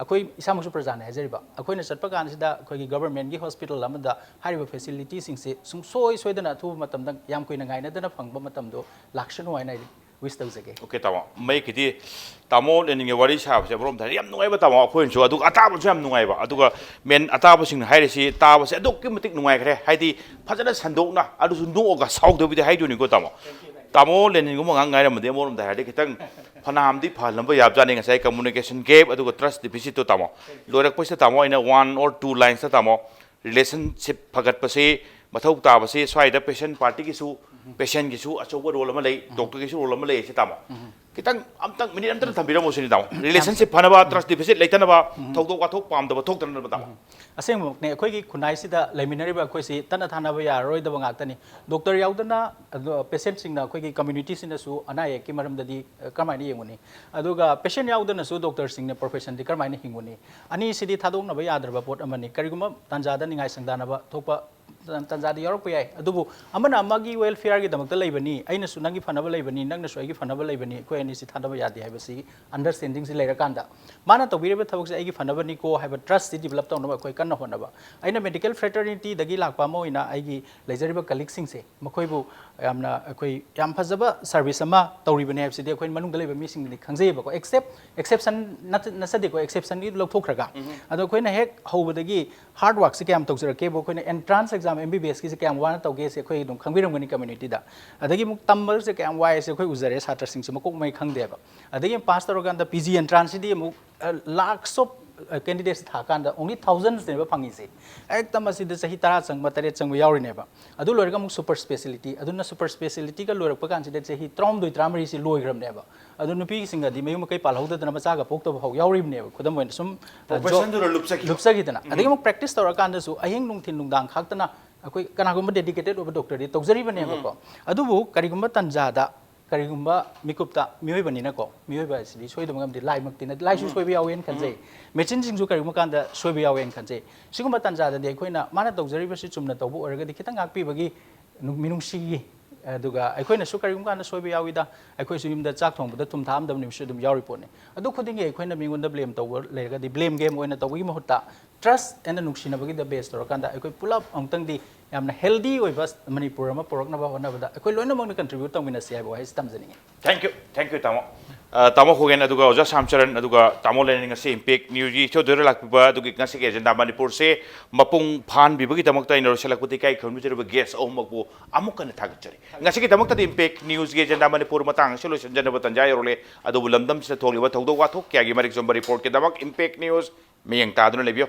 akoi isamusu praja ne hajariba akoina chatpa kan sida akoi gi government gi hospital amada hariba facility sing se sung soi dana thu matam dang yam koina ngai na dana phangba matam do lakshan wai nai wish tawjage okay tamo mai kidi tamo lening wari sa se brom thari yam nungai ba tamo akhoi chu adu ataba chu yam nungai ba aduga men ataba sing haire si taba se aduk ki matik nungai khre haidi phajana sandok na adu su nu ga sauk de bi haidu ni ko tamo lening go mangai ram de morom da haide kitang phanam di phalam ba yab jani ngasai communication gap aduga trust deficit to tamo lorak paisa tamo ina 1 or 2 lines ta tamo relationship phagat pase mathau ta base swaida patient party ki su patient ki su achoba role ma lei doctor ki su role ma lei se tamo kitang amtang minute amtang thambira mo sini tamo relationship phanaba trust deficit leitana ba thokdok wathok pam da ba thok tan ba tamo aseng mok ne khoi gi khunai sida leminari ba khoi si tana thana ba ya roi da ba ngak tani doctor yaudana patient sing na khoi gi community sina su ana ye ki maram da di kamai ni yenguni aduga patient yaudana su doctor sing ne profession di kamai ni hinguni ani sidi thadong na ba ya darba pot amani kariguma tanja da ningai sangdana ba thokpa tanzadi yorok yai adubu amana amagi welfare gi damakta leibani aina su nangi fanaba leibani nangna su agi fanaba leibani ko ani si thadaba yadi haibasi understanding si leirakanda mana to birebe thabak se agi fanaba ni ko haiba trust si develop tawna ko kanna honaba aina medical fraternity dagi lakpa mo ina agi leijariba colleagues sing se makoi bu yamna akoi yam phajaba service ama tawribani haibsi de akoi manung da leiba mi sing ni khangjei ba ko exception nasade ko exception ni lokthokraga ado koi na hek hobadagi hard work se kyam tawjara ke bo koi na entrance exam MBBS की से क्या वाना तौगे से कोई दुम खंगबिरमगनी community दा अदगी मुक तम्बर से क्या वाय से कोई उजरे छात्र सिंह से मकोक मै खंगदेबा अदगी पास तौरगान द PG एंट्रेंस दी मुक lakhs of candidates thả kan da only thousands ne ba phangi se ekdam asi da sahi tara chang ma tare chang ba yauri ne ba adu loi ga mu super specialty aduna super specialty ga loi pa kan si da sahi trom doi tramari si loi gram ne ba adu nupi singa di mayum kai pal hauda na macha ga pok to hau yauri ne ba khudam wen sum profession du lupsa gi dana adigi mu practice tor kan da su ahing nung thin nung dang khak tana akoi kana gum dedicated over doctor di tokjari ba ne ba ko adu bu kari gum tanja da karigumba mikupta mioi bani na ko mioi ba si soi dum gam di lai mak tin lai su soi bi yawen kan je mechin jing ju karigumba kan da soi bi yawen kan je sigumba tanja da de khoina mana tawjari ba si chumna tawbu oraga di khitang akpi bagi minung si aduga aikoina su karigumba kan da soi bi yawi da aikoi su yimda chak thong da tum tham dam nim su dum yauri pone adu khuding ge khoina mingun da blame tawber lega di blame game oina tawgi mahutta trust and nuksina bagi da base tor kan da aikoi pull up amtang di yamna healthy oi bas Manipur ma porok na ba hona ba akoi loina mong na contribute tong mina si ai bo hai stam jani thank you tamo tamo khogen aduga oja Shyamcharan aduga tamo lenin ngasi impact news gi chodor lakpa adugi ngasi ge agenda Manipur se mapung phan bibagi tamakta inor selakputi kai khomnu jere guest o makbu amukan thagachari ngasi gi tamakta impact news gi agenda Manipur matang solution janaba tanjai role adu bulamdam se tholi wa thogdo wa thok kya gi marik jomba report ke damak impact news meyang ta aduna lebio